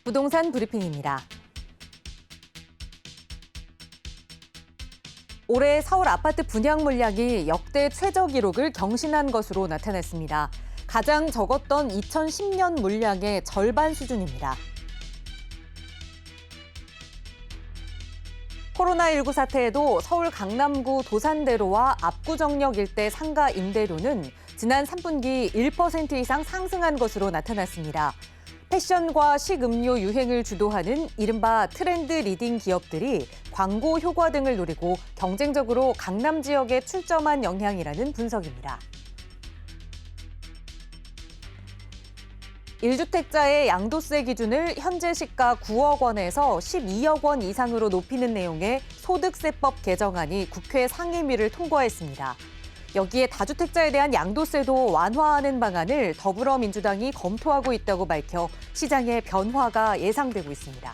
부동산 브리핑입니다. 올해 서울 아파트 분양 물량이 역대 최저 기록을 경신한 것으로 나타났습니다. 가장 적었던 2010년 물량의 절반 수준입니다. 코로나19 사태에도 서울 강남구 도산대로와 압구정역 일대 상가 임대료는 지난 3분기 1% 이상 상승한 것으로 나타났습니다. 패션과 식음료 유행을 주도하는 이른바 트렌드 리딩 기업들이 광고 효과 등을 노리고 경쟁적으로 강남 지역에 출점한 영향이라는 분석입니다. 1주택자의 양도세 기준을 현재 시가 9억 원에서 12억 원 이상으로 높이는 내용의 소득세법 개정안이 국회 상임위를 통과했습니다. 여기에 다주택자에 대한 양도세도 완화하는 방안을 더불어민주당이 검토하고 있다고 밝혀 시장의 변화가 예상되고 있습니다.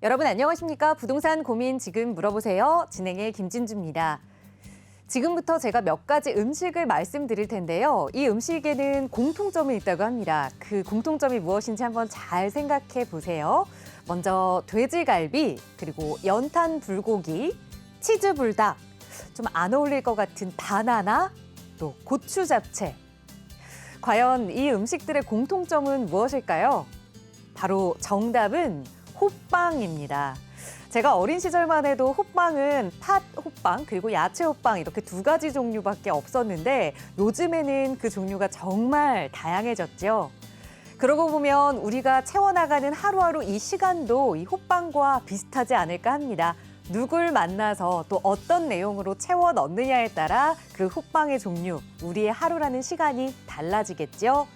여러분 안녕하십니까? 부동산 고민 지금 물어보세요. 진행의 김진주입니다. 지금부터 제가 몇 가지 음식을 말씀드릴 텐데요. 이 음식에는 공통점이 있다고 합니다. 그 공통점이 무엇인지 한번 잘 생각해 보세요. 먼저 돼지갈비, 그리고 연탄 불고기, 치즈 불닭, 좀 안 어울릴 것 같은 바나나, 또 고추 잡채. 과연 이 음식들의 공통점은 무엇일까요? 바로 정답은 호빵입니다. 제가 어린 시절만 해도 호빵은 팥 호빵 그리고 야채 호빵 이렇게 두 가지 종류밖에 없었는데 요즘에는 그 종류가 정말 다양해졌죠. 그러고 보면 우리가 채워나가는 하루하루 이 시간도 이 호빵과 비슷하지 않을까 합니다. 누굴 만나서 또 어떤 내용으로 채워 넣느냐에 따라 그 호빵의 종류, 우리의 하루라는 시간이 달라지겠죠.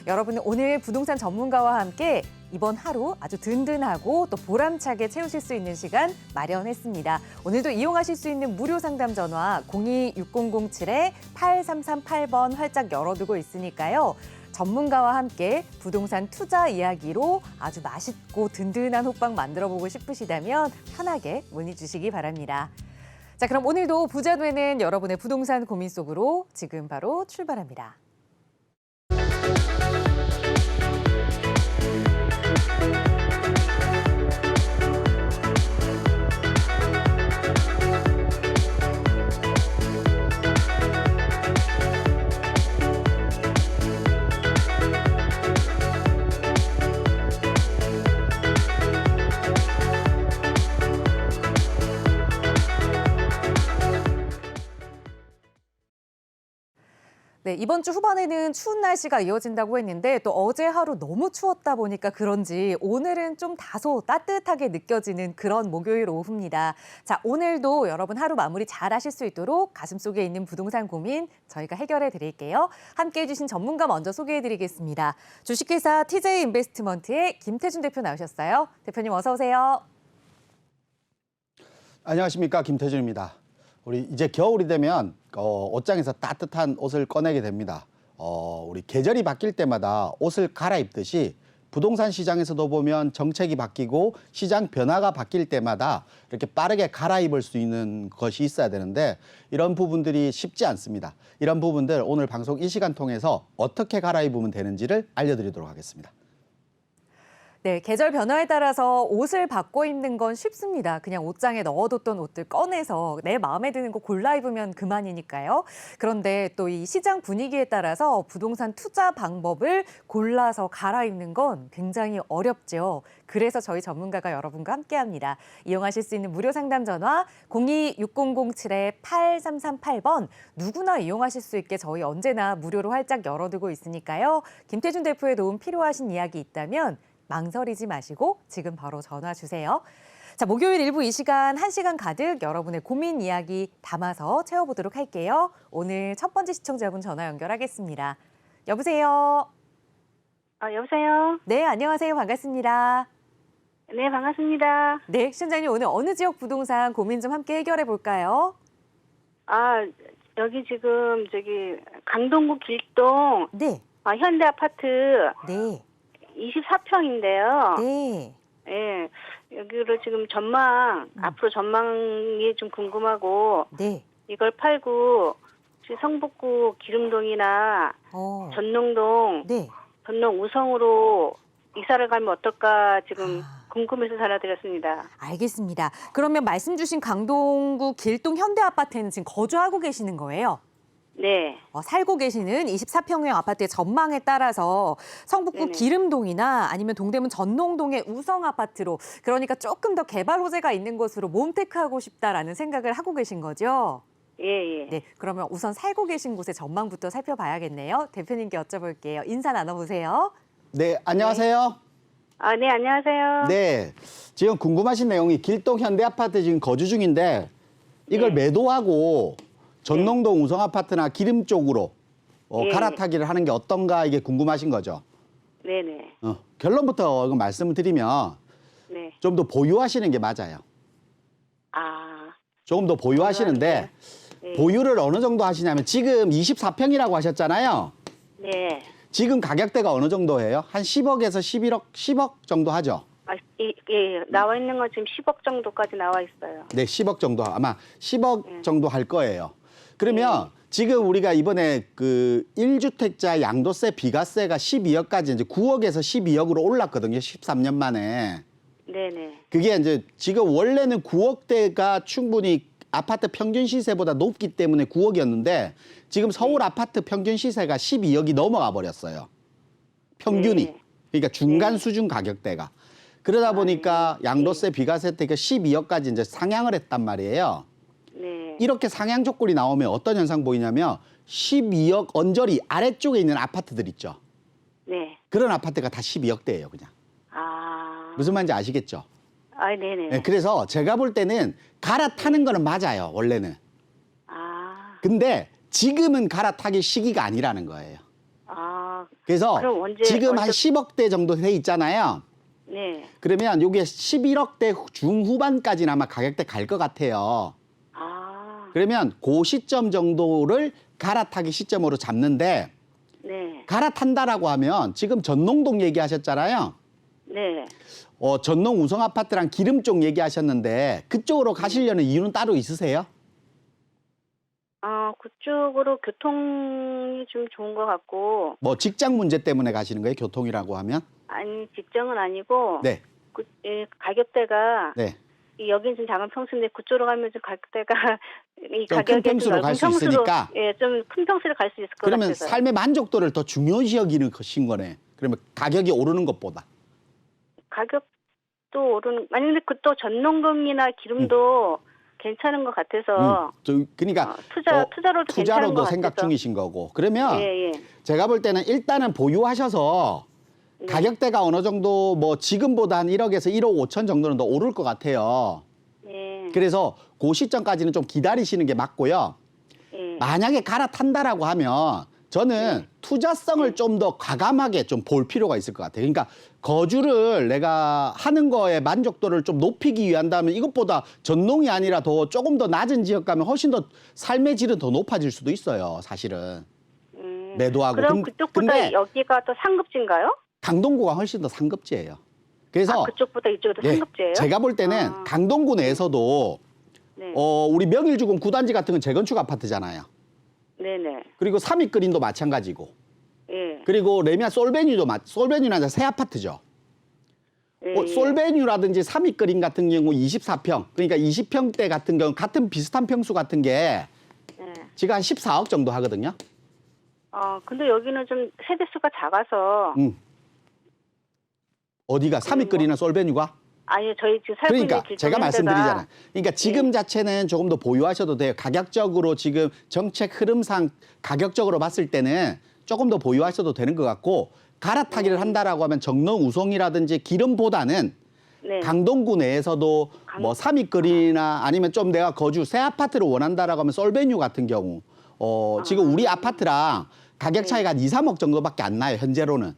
여러분은 오늘 부동산 전문가와 함께 이번 하루 아주 든든하고 또 보람차게 채우실 수 있는 시간 마련했습니다. 오늘도 이용하실 수 있는 무료 상담 전화 026007-8338번 활짝 열어두고 있으니까요. 전문가와 함께 부동산 투자 이야기로 아주 맛있고 든든한 호빵 만들어보고 싶으시다면 편하게 문의 주시기 바랍니다. 자, 그럼 오늘도 부자 되는 여러분의 부동산 고민 속으로 지금 바로 출발합니다. 네, 이번 주 후반에는 추운 날씨가 이어진다고 했는데 또 어제 하루 너무 추웠다 보니까 그런지 오늘은 좀 다소 따뜻하게 느껴지는 그런 목요일 오후입니다. 자, 오늘도 여러분 하루 마무리 잘 하실 수 있도록 가슴속에 있는 부동산 고민 저희가 해결해 드릴게요. 함께해 주신 전문가 먼저 소개해 드리겠습니다. 주식회사 TJ인베스트먼트의 김태준 대표 나오셨어요. 대표님 어서 오세요. 안녕하십니까, 김태준입니다. 우리 이제 겨울이 되면 옷장에서 따뜻한 옷을 꺼내게 됩니다. 우리 계절이 바뀔 때마다 옷을 갈아입듯이 부동산 시장에서도 보면 정책이 바뀌고 시장 변화가 바뀔 때마다 이렇게 빠르게 갈아입을 수 있는 것이 있어야 되는데 이런 부분들이 쉽지 않습니다. 이런 부분들 오늘 방송 이 시간 통해서 어떻게 갈아입으면 되는지를 알려드리도록 하겠습니다. 네, 계절 변화에 따라서 옷을 바꿔 입는 건 쉽습니다. 그냥 옷장에 넣어뒀던 옷들 꺼내서 내 마음에 드는 거 골라 입으면 그만이니까요. 그런데 또 이 시장 분위기에 따라서 부동산 투자 방법을 골라서 갈아입는 건 굉장히 어렵죠. 그래서 저희 전문가가 여러분과 함께합니다. 이용하실 수 있는 무료 상담 전화 026007-8338번 누구나 이용하실 수 있게 저희 언제나 무료로 활짝 열어두고 있으니까요. 김태준 대표의 도움 필요하신 이야기 있다면 망설이지 마시고 지금 바로 전화 주세요. 자, 목요일 일부 이 시간 1시간 가득 여러분의 고민 이야기 담아서 채워보도록 할게요. 오늘 첫 번째 시청자분 전화 연결하겠습니다. 여보세요? 여보세요? 네, 안녕하세요. 반갑습니다. 네, 반갑습니다. 네, 시청자님 오늘 어느 지역 부동산 고민 좀 함께 해결해 볼까요? 여기 지금 강동구 길동 네, 현대 아파트 네, 24평인데요. 네. 여기로 지금 전망, 앞으로 전망이 좀 궁금하고, 네. 이걸 팔고 혹시 성북구 기름동이나 전농동, 네. 전농 우성으로 이사를 가면 어떨까 지금 아. 궁금해서 전화드렸습니다. 알겠습니다. 그러면 말씀 주신 강동구 길동 현대아파트는 지금 거주하고 계시는 거예요? 네. 살고 계시는 24평형 아파트의 전망에 따라서 성북구 네네. 기름동이나 아니면 동대문 전농동의 우성 아파트로, 그러니까 조금 더 개발 호재가 있는 곳으로 몸테크하고 싶다라는 생각을 하고 계신 거죠? 예, 예. 네, 그러면 우선 살고 계신 곳의 전망부터 살펴봐야겠네요. 대표님께 여쭤볼게요. 인사 나눠보세요. 네, 안녕하세요. 아, 네, 안녕하세요. 네, 지금 궁금하신 내용이 길동 현대아파트 지금 거주 중인데 이걸 네. 매도하고 전농동 우성아파트나 기름 쪽으로 예. 갈아타기를 하는 게 어떤가 이게 궁금하신 거죠. 네네. 결론부터 이거 말씀을 드리면 네. 좀 더 보유하시는 게 맞아요. 아, 조금 더 보유하시는데 네. 보유를 어느 정도 하시냐면 지금 24평이라고 하셨잖아요. 네. 지금 가격대가 어느 정도예요? 한 10억에서 10억 정도 하죠? 아, 예, 나와 있는 건 지금 10억 정도까지 나와 있어요. 네, 10억 정도 아마 10억 네. 정도 할 거예요. 그러면 지금 우리가 이번에 그 1주택자 양도세 비과세가 12억까지 이제 9억에서 12억으로 올랐거든요. 13년 만에. 네네. 그게 이제 지금 원래는 9억대가 충분히 아파트 평균 시세보다 높기 때문에 9억이었는데 지금 서울 아파트 평균 시세가 12억이 넘어가 버렸어요. 평균이. 네. 그러니까 중간 네. 수준 가격대가. 그러다 보니까 양도세 비과세 혜택이 12억까지 이제 상향을 했단 말이에요. 네. 이렇게 상향 조건이 나오면 어떤 현상 보이냐면 12억 언저리 아래쪽에 있는 아파트들 있죠. 네. 그런 아파트가 다 12억대예요, 그냥. 아. 무슨 말인지 아시겠죠? 아, 네네. 네, 그래서 제가 볼 때는 갈아타는 거는 맞아요, 원래는. 아. 근데 지금은 갈아타기 시기가 아니라는 거예요. 아. 그래서 그럼 언제, 지금 한 언제- 10억대 정도 돼 있잖아요. 네. 그러면 요게 11억대 중후반까지는 아마 가격대 갈 것 같아요. 아. 그러면 그 시점 정도를 갈아타기 시점으로 잡는데 네. 갈아탄다라고 하면 지금 전농동 얘기하셨잖아요. 네. 전농 우성 아파트랑 기름 쪽 얘기하셨는데 그쪽으로 가시려는 이유는 따로 있으세요? 그쪽으로 교통이 좀 좋은 것 같고, 뭐 직장 문제 때문에 가시는 거예요? 교통이라고 하면? 아니, 직장은 아니고, 네, 가격대가, 네. 여긴 좀 작은 평수인데, 그쪽으로 가면 좀 가격대가, 이 좀 가격에 큰 평수로 넓은 갈수 평수로, 있으니까. 예, 좀 큰 평수를 갈 수 있을 것 그러면 같아서. 삶의 만족도를 더 중요시 여기는 것인 거네. 그러면 가격이 오르는 것보다. 가격도 오르는, 아니, 근데 그 또 전농동이나 기름도 괜찮은 것 같아서, 그러니까 투자로도 괜찮은 것 투자로도 생각 같아서. 중이신 거고. 그러면 예, 예. 제가 볼 때는 일단은 보유하셔서 네. 가격대가 어느 정도 뭐 지금보다 한 1억에서 1억 5천 정도는 더 오를 것 같아요. 예. 그래서 그 시점까지는 좀 기다리시는 게 맞고요. 예. 만약에 갈아탄다라고 하면 저는 투자성을 좀 더 과감하게 좀 볼 필요가 있을 것 같아요. 그러니까 거주를 내가 하는 거에 만족도를 좀 높이기 위한다면 이것보다 전농이 아니라 더 조금 더 낮은 지역 가면 훨씬 더 삶의 질은 더 높아질 수도 있어요. 사실은. 매도하고. 그럼 그쪽보다 근데 여기가 더 상급지인가요? 강동구가 훨씬 더 상급지예요. 그래서 그쪽보다 이쪽이 더 예, 상급지예요? 제가 볼 때는 강동구 내에서도 네. 우리 명일주공 9단지 같은 건 재건축 아파트잖아요. 네네. 그리고 삼익그린도 마찬가지고. 예. 그리고 레미안 솔베뉴는 새 아파트죠. 예, 예. 솔베뉴라든지 삼익그린 같은 경우 24평, 그러니까 20평대 같은 경우 같은 비슷한 평수 같은 게 예. 지금 한 14억 정도 하거든요. 근데 여기는 좀 세대수가 작아서. 어디가 삼익그린이나 솔베뉴가? 아니, 저희 지금 살고 그러니까 있는 길동 제가 현대가- 말씀드리잖아요. 그러니까 지금 자체는 조금 더 보유하셔도 돼요. 가격적으로 지금 정책 흐름상 가격적으로 봤을 때는 조금 더 보유하셔도 되는 것 같고 갈아타기를 한다라고 하면 정릉 우송이라든지 기름보다는 네. 강동구 내에서도 뭐 삼익그린이나 아니면 좀 내가 거주 새 아파트를 원한다라고 하면 솔베뉴 같은 경우 지금 우리 아파트랑 가격 차이가 한 2, 3억 정도밖에 안 나요. 현재로는.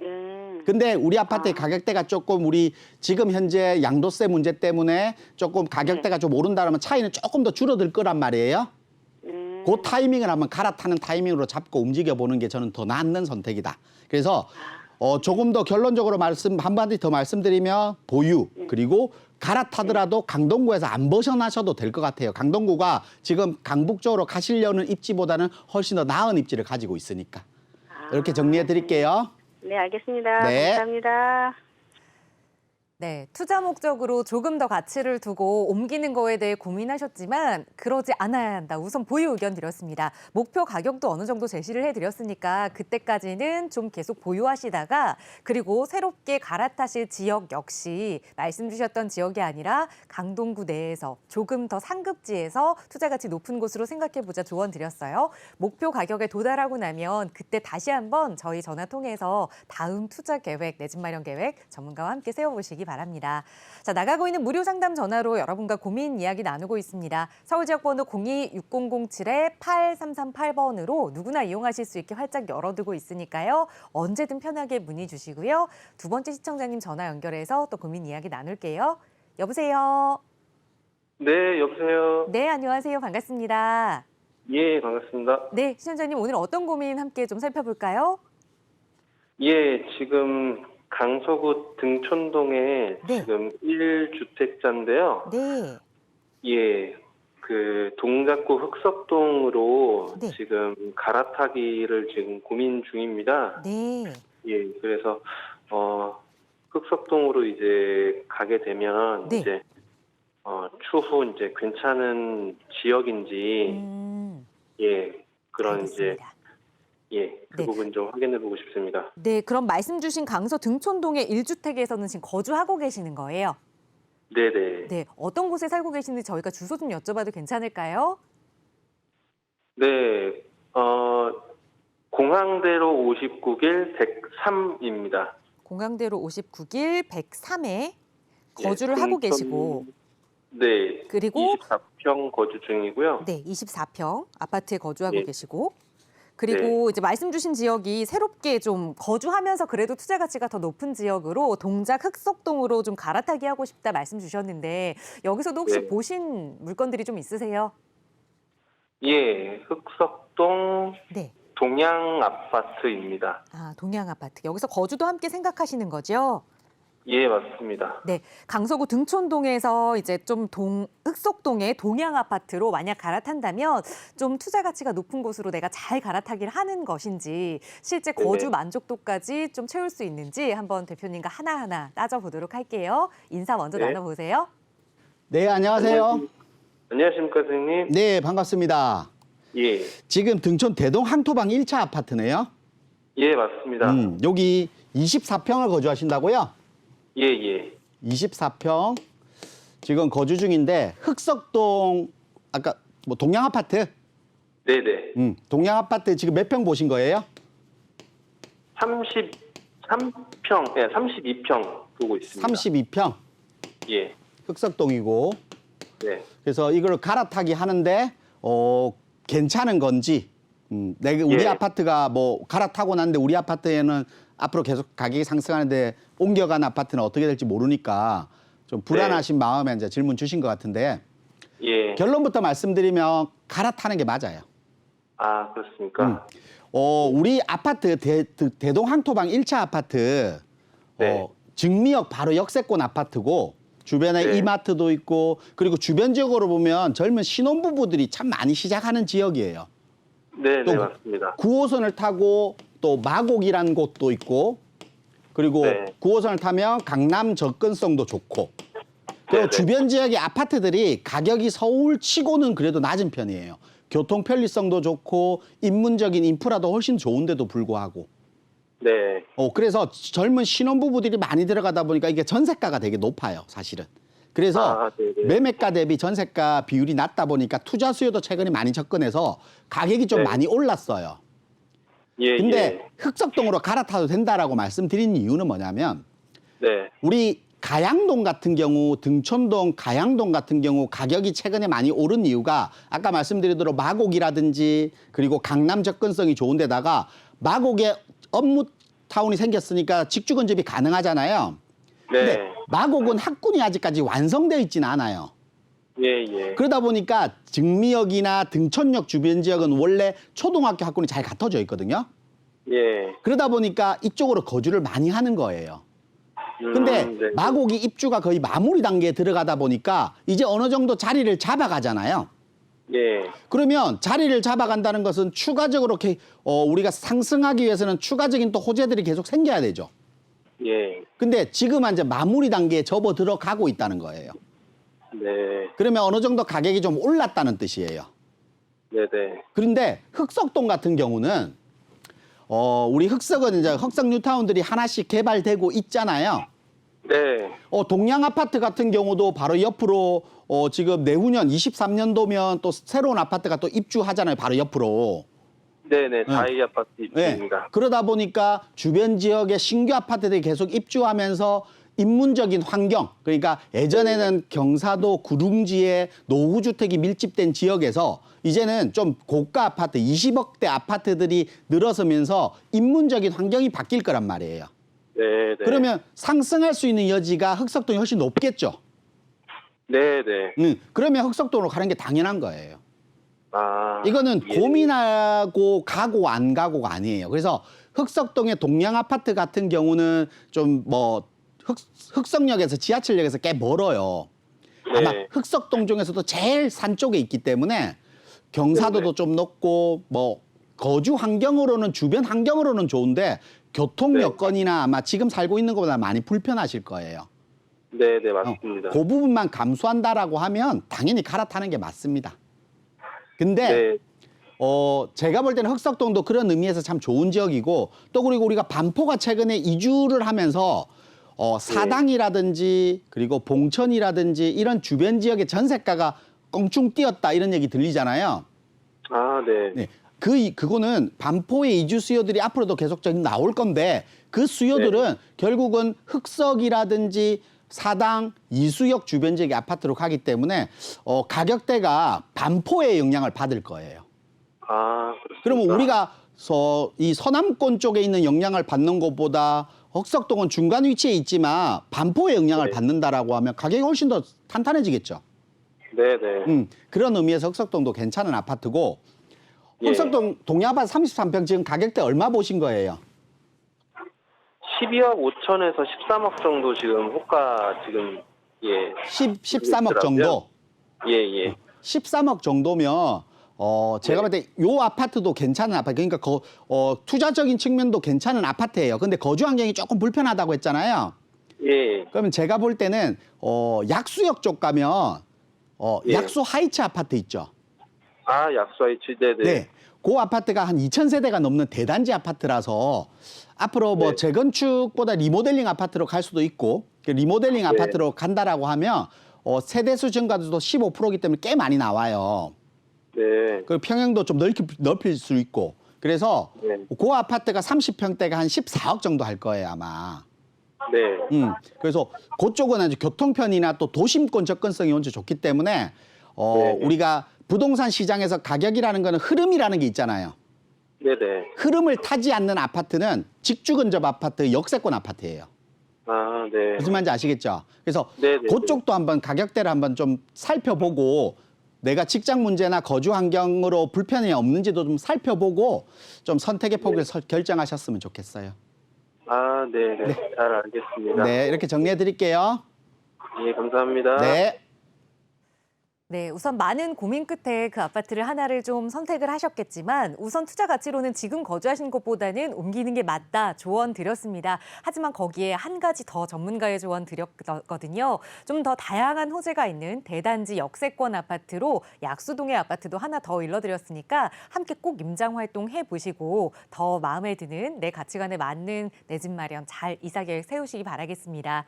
예. 근데 우리 아파트의 가격대가 조금 우리 지금 현재 양도세 문제 때문에 조금 가격대가 좀 오른다면 차이는 조금 더 줄어들 거란 말이에요. 그 타이밍을 한번 갈아타는 타이밍으로 잡고 움직여보는 게 저는 더 낫는 선택이다. 그래서 조금 더 결론적으로 한마디 더 말씀드리면 보유 그리고 갈아타더라도 강동구에서 안 벗어나셔도 될 것 같아요. 강동구가 지금 강북 쪽으로 가시려는 입지보다는 훨씬 더 나은 입지를 가지고 있으니까. 이렇게 정리해 드릴게요. 네, 알겠습니다. 네. 감사합니다. 네, 투자 목적으로 조금 더 가치를 두고 옮기는 거에 대해 고민하셨지만 그러지 않아야 한다. 우선 보유 의견 드렸습니다. 목표 가격도 어느 정도 제시를 해드렸으니까 그때까지는 좀 계속 보유하시다가 그리고 새롭게 갈아타실 지역 역시 말씀 주셨던 지역이 아니라 강동구 내에서 조금 더 상급지에서 투자 가치 높은 곳으로 생각해보자 조언 드렸어요. 목표 가격에 도달하고 나면 그때 다시 한번 저희 전화 통해서 다음 투자 계획, 내 집 마련 계획 전문가와 함께 세워보시기 바랍니다. 자, 나가고 있는 무료 상담 전화로 여러분과 고민 이야기 나누고 있습니다. 서울 지역 번호 02-6007-8338번으로 누구나 이용하실 수 있게 활짝 열어두고 있으니까요. 언제든 편하게 문의 주시고요. 두 번째 시청자님 전화 연결해서 또 고민 이야기 나눌게요. 여보세요. 네, 여보세요. 네, 안녕하세요. 반갑습니다. 예, 반갑습니다. 네, 시청자님 오늘 어떤 고민 함께 좀 살펴볼까요? 예, 지금 강서구 등촌동에 네. 지금 1주택자인데요. 네. 예, 그 동작구 흑석동으로 네. 지금 갈아타기를 지금 고민 중입니다. 네. 예, 그래서 흑석동으로 이제 가게 되면 네. 이제 추후 이제 괜찮은 지역인지 예, 그런 알겠습니다. 이제 예, 그 네. 부분 좀 확인해보고 싶습니다. 네, 그럼 말씀 주신 강서 등촌동의 1주택에서는 지금 거주하고 계시는 거예요? 네네. 네, 어떤 곳에 살고 계시는지 저희가 주소 좀 여쭤봐도 괜찮을까요? 네, 공항대로 59길 103입니다. 공항대로 59길 103에 거주를 하고 계시고 네, 그리고 24평 거주 중이고요. 네, 24평 아파트에 거주하고 예. 계시고 그리고 이제 말씀 주신 지역이 새롭게 좀 거주하면서 그래도 투자 가치가 더 높은 지역으로 동작 흑석동으로 좀 갈아타기 하고 싶다 말씀 주셨는데 여기서도 혹시 네. 보신 물건들이 좀 있으세요? 예, 흑석동 네. 동양 아파트입니다. 아, 동양 아파트. 여기서 거주도 함께 생각하시는 거죠? 예, 맞습니다. 네, 강서구 등촌동에서 이제 좀 흑석동의 동양 아파트로 만약 갈아탄다면 좀 투자 가치가 높은 곳으로 내가 잘 갈아타기를 하는 것인지 실제 거주 네네. 만족도까지 좀 채울 수 있는지 한번 대표님과 하나하나 따져보도록 할게요. 인사 먼저 네. 나눠보세요. 네, 안녕하세요. 안녕하십니까, 선생님? 네, 반갑습니다. 예, 지금 등촌 대동 항토방 1차 아파트네요. 예, 맞습니다. 여기 24평을 거주하신다고요? 예, 예. 24평 지금 거주 중인데 흑석동 아까 뭐 동양 아파트? 네네. 동양 아파트 지금 몇 평 보신 거예요? 33평, 예, 32평 보고 있습니다. 32평 예, 흑석동이고 네. 그래서 이걸 갈아타기 하는데 괜찮은 건지 내가 우리 예. 아파트가 뭐 갈아타고 났는데 우리 아파트에는 앞으로 계속 가격이 상승하는데 옮겨간 아파트는 어떻게 될지 모르니까 좀 불안하신 마음에 이제 질문 주신 것 같은데 예. 결론부터 말씀드리면 갈아타는 게 맞아요. 아, 그렇습니까? 우리 아파트 대동 항토방 1차 아파트 네. 증미역 바로 역세권 아파트고 주변에 네. 이마트도 있고 그리고 주변 지역으로 보면 젊은 신혼부부들이 참 많이 시작하는 지역이에요. 네, 또 네, 맞습니다. 9호선을 타고 또 마곡이라는 곳도 있고 그리고 네. 9호선을 타면 강남 접근성도 좋고 그리고 네네. 주변 지역의 아파트들이 가격이 서울치고는 그래도 낮은 편이에요. 교통 편리성도 좋고 인문적인 인프라도 훨씬 좋은데도 불구하고 네, 그래서 젊은 신혼부부들이 많이 들어가다 보니까 이게 전세가가 되게 높아요, 사실은. 그래서 네네. 매매가 대비 전세가 비율이 낮다 보니까 투자 수요도 최근에 많이 접근해서 가격이 좀 네. 많이 올랐어요. 예, 근데 예. 흑석동으로 갈아타도 된다라고 말씀드린 이유는 뭐냐면 네, 우리 가양동 같은 경우 등촌동 가양동 같은 경우 가격이 최근에 많이 오른 이유가 아까 말씀드린 대로 마곡이라든지 그리고 강남 접근성이 좋은 데다가 마곡에 업무타운이 생겼으니까 직주 근접이 가능하잖아요. 네, 근데 마곡은 학군이 아직까지 완성되어 있지는 않아요. 예, 예. 그러다 보니까 증미역이나 등촌역 주변 지역은 원래 초등학교 학군이 잘 갖춰져 있거든요. 예, 그러다 보니까 이쪽으로 거주를 많이 하는 거예요. 근데 네. 마곡이 입주가 거의 마무리 단계에 들어가다 보니까 이제 어느 정도 자리를 잡아가잖아요. 예. 그러면 자리를 잡아간다는 것은 추가적으로 이렇게 우리가 상승하기 위해서는 추가적인 또 호재들이 계속 생겨야 되죠. 예. 근데 지금은 이제 마무리 단계에 접어 들어가고 있다는 거예요. 네. 그러면 어느 정도 가격이 좀 올랐다는 뜻이에요. 네네. 그런데 흑석동 같은 경우는 우리 흑석은 이제 흑석 뉴타운들이 하나씩 개발되고 있잖아요. 네. 동양 아파트 같은 경우도 바로 옆으로 지금 내후년 23년도면 또 새로운 아파트가 또 입주하잖아요. 바로 옆으로. 네네. 다이 아파트 네. 입주입니다. 그러다 보니까 주변 지역에 신규 아파트들이 계속 입주하면서 인문적인 환경, 그러니까 예전에는 경사도 구릉지에 노후주택이 밀집된 지역에서 이제는 좀 고가 아파트, 20억대 아파트들이 늘어서면서 인문적인 환경이 바뀔 거란 말이에요. 네네. 그러면 상승할 수 있는 여지가 흑석동이 훨씬 높겠죠. 네네. 그러면 흑석동으로 가는 게 당연한 거예요. 아. 이거는 예. 고민하고 가고 안 가고가 아니에요. 그래서 흑석동의 동양 아파트 같은 경우는 좀 뭐 흑석역에서 지하철역에서 꽤 멀어요. 아마 네. 흑석동 중에서도 제일 산 쪽에 있기 때문에 경사도도 네네. 좀 높고 뭐 거주 환경으로는 주변 환경으로는 좋은데 교통 네. 여건이나 아마 지금 살고 있는 것보다 많이 불편하실 거예요. 네네. 맞습니다. 그 부분만 감수한다라고 하면 당연히 갈아타는 게 맞습니다. 근데 네. 제가 볼 때는 흑석동도 그런 의미에서 참 좋은 지역이고 또 그리고 우리가 반포가 최근에 이주를 하면서 사당이라든지 그리고 봉천이라든지 이런 주변 지역의 전세가가 껑충 뛰었다 이런 얘기 들리잖아요. 아, 네. 네. 그거는 반포의 이주 수요들이 앞으로도 계속적인 나올 건데 그 수요들은 결국은 흑석이라든지 사당, 이수역 주변 지역의 아파트로 가기 때문에 가격대가 반포의 영향을 받을 거예요. 아, 그렇습니까? 그러면 우리가 이 서남권 쪽에 있는 영향을 받는 것보다 흑석동은 중간 위치에 있지만 반포의 영향을 네. 받는다라고 하면 가격이 훨씬 더 탄탄해지겠죠. 네네. 그런 의미에서 흑석동도 괜찮은 아파트고 예. 흑석동 동양아파트 33평 지금 가격대 얼마 보신 거예요? 12억 5천에서 13억 정도 지금 호가 지금 예. 13억 정도? 예, 예. 13억 정도면 제가 볼 때 요 아파트도 괜찮은 아파트. 그러니까 투자적인 측면도 괜찮은 아파트예요. 근데 거주 환경이 조금 불편하다고 했잖아요. 예. 그러면 제가 볼 때는 약수역 쪽 가면 예. 약수 하이츠 아파트 있죠. 아, 약수아이츠. 네네. 네. 그 아파트가 한 2,000세대가 넘는 대단지 아파트라서 앞으로 뭐 네. 재건축보다 리모델링 아파트로 갈 수도 있고 그 리모델링 네. 아파트로 간다라고 하면 세대수 증가도 15%이기 때문에 꽤 많이 나와요. 네. 그 평형도 좀 넓힐 수 있고 그래서 네. 그 아파트가 30평대가 한 14억 정도 할 거예요 아마. 네. 그래서 그쪽은 아주 교통편이나 또 도심권 접근성이 원체 좋기 때문에 네. 우리가 부동산 시장에서 가격이라는 거는 흐름이라는 게 있잖아요. 네네. 흐름을 타지 않는 아파트는 직주 근접 아파트, 역세권 아파트예요. 아, 네. 무슨 말인지 아시겠죠? 그래서 네네. 그쪽도 한번 가격대를 한번 좀 살펴보고 내가 직장 문제나 거주 환경으로 불편이 없는지도 좀 살펴보고 좀 선택의 폭을 결정하셨으면 좋겠어요. 아, 네네. 잘 알겠습니다. 네, 이렇게 정리해 드릴게요. 예, 감사합니다. 네. 네, 우선 많은 고민 끝에 그 아파트를 하나를 좀 선택을 하셨겠지만 우선 투자 가치로는 지금 거주하신 곳보다는 옮기는 게 맞다 조언 드렸습니다. 하지만 거기에 한 가지 더 전문가의 조언 드렸거든요. 좀 더 다양한 호재가 있는 대단지 역세권 아파트로 약수동의 아파트도 하나 더 일러드렸으니까 함께 꼭 임장 활동 해보시고 더 마음에 드는 내 가치관에 맞는 내 집 마련 잘 이사계획 세우시기 바라겠습니다.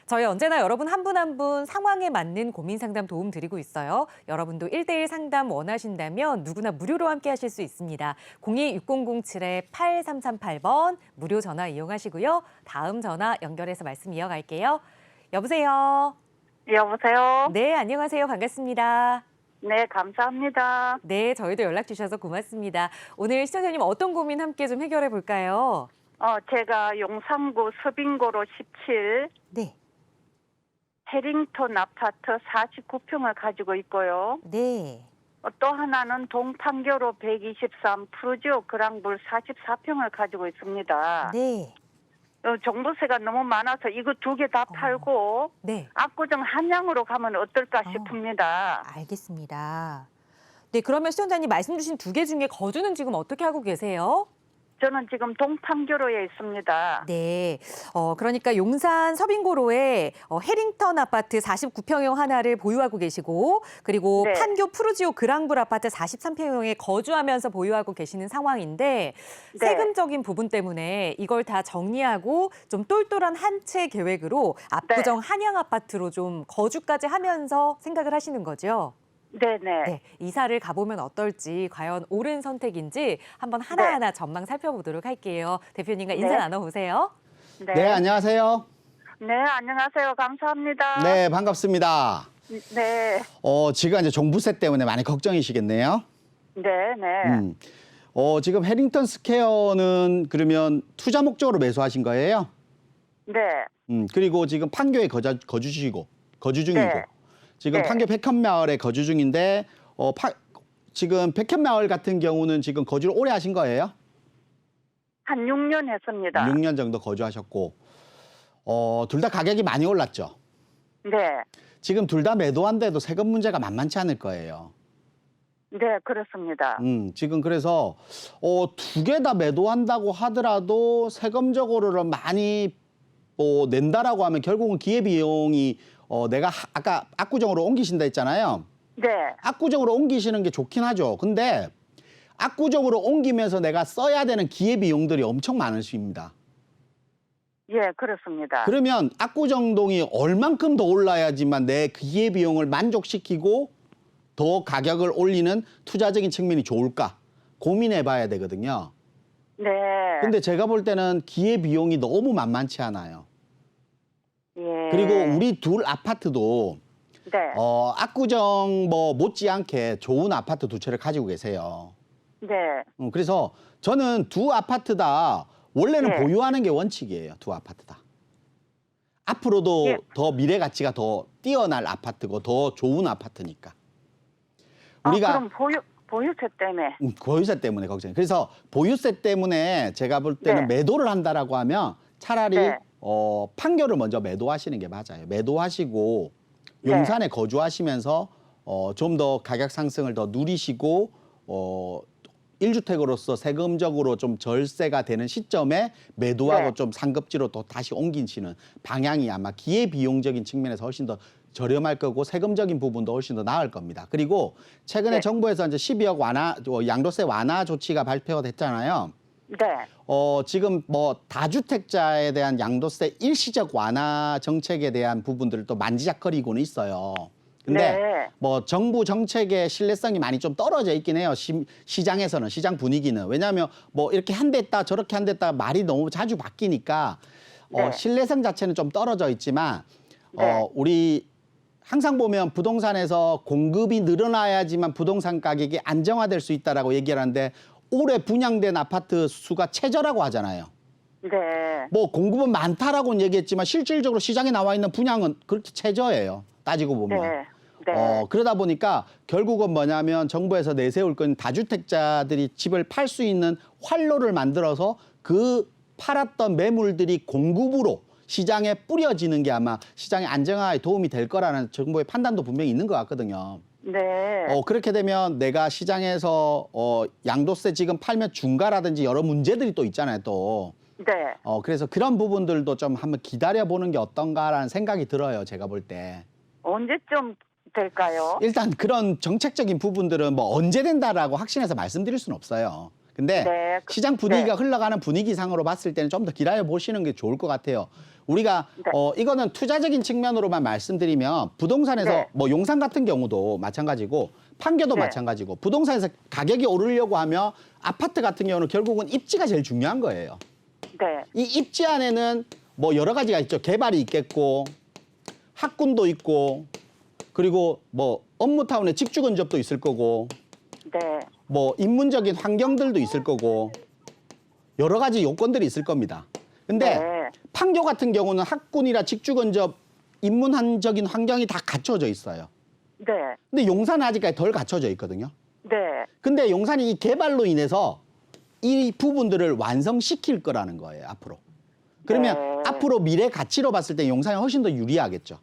저희 언제나 여러분 한 분 한 분 상황에 맞는 고민 상담 도움 드리고 있어요. 여러분도 1:1 상담 원하신다면 누구나 무료로 함께 하실 수 있습니다. 02-6007-8338번 무료 전화 이용하시고요. 다음 전화 연결해서 말씀 이어갈게요. 여보세요. 여보세요? 네, 안녕하세요. 반갑습니다. 네, 감사합니다. 네, 저희도 연락 주셔서 고맙습니다. 오늘 시청자님 어떤 고민 함께 좀 해결해 볼까요? 제가 용산구 서빙고로 17 네. 해링턴 아파트 49평을 가지고 있고요. 네. 또 하나는 동판교로 123 푸르지오 그랑불 44평을 가지고 있습니다. 네. 종부세가 너무 많아서 이거 두 개 다 팔고 네. 압구정 한양으로 가면 어떨까 어. 싶습니다. 알겠습니다. 네, 그러면 시청자님 말씀 주신 두 개 중에 거주는 지금 어떻게 하고 계세요? 저는 지금 동탄교로에 있습니다. 네, 그러니까 용산 서빙고로에 해링턴 아파트 49평형 하나를 보유하고 계시고 그리고 네. 판교 푸르지오 그랑블 아파트 43평형에 거주하면서 보유하고 계시는 상황인데 네. 세금적인 부분 때문에 이걸 다 정리하고 좀 똘똘한 한 채 계획으로 압구정 한양 아파트로 좀 거주까지 하면서 생각을 하시는 거죠? 네네. 네, 이사를 가보면 어떨지 과연 옳은 선택인지 한번 하나하나 전망 살펴보도록 할게요. 대표님과 인사 네. 나눠보세요. 네, 안녕하세요. 네, 안녕하세요. 감사합니다. 네, 반갑습니다. 네, 지금 이제 종부세 때문에 많이 걱정이시겠네요. 네, 네. 지금 해링턴 스퀘어는 그러면 투자 목적으로 매수하신 거예요? 네, 그리고 지금 판교에 거주 중이고 네. 지금 네. 판교 백현마을에 거주 중인데 지금 백현마을 같은 경우는 지금 거주를 오래 하신 거예요? 한 6년 했습니다. 6년 정도 거주하셨고 둘 다 가격이 많이 올랐죠. 네, 지금 둘 다 매도한데도 세금 문제가 만만치 않을 거예요. 네, 그렇습니다. 지금 그래서 두 개 다 매도한다고 하더라도 세금적으로는 많이 낸다라고 하면 결국은 기회비용이 내가 아까 압구정으로 옮기신다 했잖아요. 네, 압구정으로 옮기시는 게 좋긴 하죠. 근데 압구정으로 옮기면서 내가 써야 되는 기회비용들이 엄청 많으십니다. 예, 그렇습니다. 그러면 압구정동이 얼만큼 더 올라야지만 내 기회비용을 만족시키고 더 가격을 올리는 투자적인 측면이 좋을까 고민해 봐야 되거든요. 네, 근데 제가 볼 때는 기회비용이 너무 만만치 않아요. 예. 그리고 우리 둘 아파트도 네, 압구정 못지않게 좋은 아파트 두 채를 가지고 계세요. 네, 그래서 저는 두 아파트 다 원래는 네. 보유하는 게 원칙이에요. 두 아파트 다. 앞으로도 예. 더 미래 가치가 더 뛰어날 아파트고 더 좋은 아파트니까. 우리가 그럼 보유세 때문에. 보유세 때문에 걱정해요. 그래서 보유세 때문에 제가 볼 때는 네. 매도를 한다라고 하면 차라리 네. 판교를 먼저 매도하시는 게 맞아요. 매도하시고 네. 용산에 거주하시면서 좀 더 가격 상승을 더 누리시고 1주택으로서 세금적으로 좀 절세가 되는 시점에 매도하고 네. 좀 상급지로 또 다시 옮기시는 방향이 아마 기회비용적인 측면에서 훨씬 더 저렴할 거고 세금적인 부분도 훨씬 더 나을 겁니다. 그리고 최근에 네. 정부에서 이제 12억 양도세 완화 조치가 발표가 됐잖아요. 네, 지금 다주택자에 대한 양도세 일시적 완화 정책에 대한 부분들을 또 만지작거리고는 있어요. 근데 네. 정부 정책의 신뢰성이 많이 좀 떨어져 있긴 해요. 시장에서는 시장 분위기는 왜냐하면 이렇게 한댔다 저렇게 한댔다 말이 너무 자주 바뀌니까 네. 신뢰성 자체는 좀 떨어져 있지만 네. 우리 항상 보면 부동산에서 공급이 늘어나야지만 부동산 가격이 안정화될 수 있다라고 얘기를 하는데 올해 분양된 아파트 수가 최저라고 하잖아요. 네, 공급은 많다라고는 얘기했지만 실질적으로 시장에 나와 있는 분양은 그렇게 최저예요. 따지고 보면. 네, 네. 그러다 보니까 결국은 뭐냐면 정부에서 내세울 건 다주택자들이 집을 팔 수 있는 활로를 만들어서 그 팔았던 매물들이 공급으로 시장에 뿌려지는 게 아마 시장의 안정화에 도움이 될 거라는 정부의 판단도 분명히 있는 것 같거든요. 네. 그렇게 되면 내가 시장에서 양도세 지금 팔면 중과라든지 여러 문제들이 또 있잖아요, 또. 네. 그래서 그런 부분들도 좀 한번 기다려보는 게 어떤가라는 생각이 들어요, 제가 볼 때. 언제쯤 될까요? 일단 그런 정책적인 부분들은 언제 된다라고 확신해서 말씀드릴 수는 없어요. 근데 네. 시장 분위기가 흘러가는 분위기상으로 봤을 때는 좀 더 기다려보시는 게 좋을 것 같아요. 우리가 네. 이거는 투자적인 측면으로만 말씀드리면 부동산에서 네. 용산 같은 경우도 마찬가지고 판교도 네. 마찬가지고 부동산에서 가격이 오르려고 하면 아파트 같은 경우는 결국은 입지가 제일 중요한 거예요. 네. 이 입지 안에는 여러 가지가 있죠. 개발이 있겠고 학군도 있고 그리고 업무타운에 직주 근접도 있을 거고 네. 인문적인 환경들도 있을 거고 여러 가지 요건들이 있을 겁니다. 근데 네. 판교 같은 경우는 학군이라 직주 근접 인문적인 환경이 다 갖춰져 있어요. 네. 근데 용산은 아직까지 덜 갖춰져 있거든요. 네. 근데 용산이 이 개발로 인해서 이 부분들을 완성시킬 거라는 거예요, 앞으로. 그러면 네. 앞으로 미래 가치로 봤을 때 용산이 훨씬 더 유리하겠죠.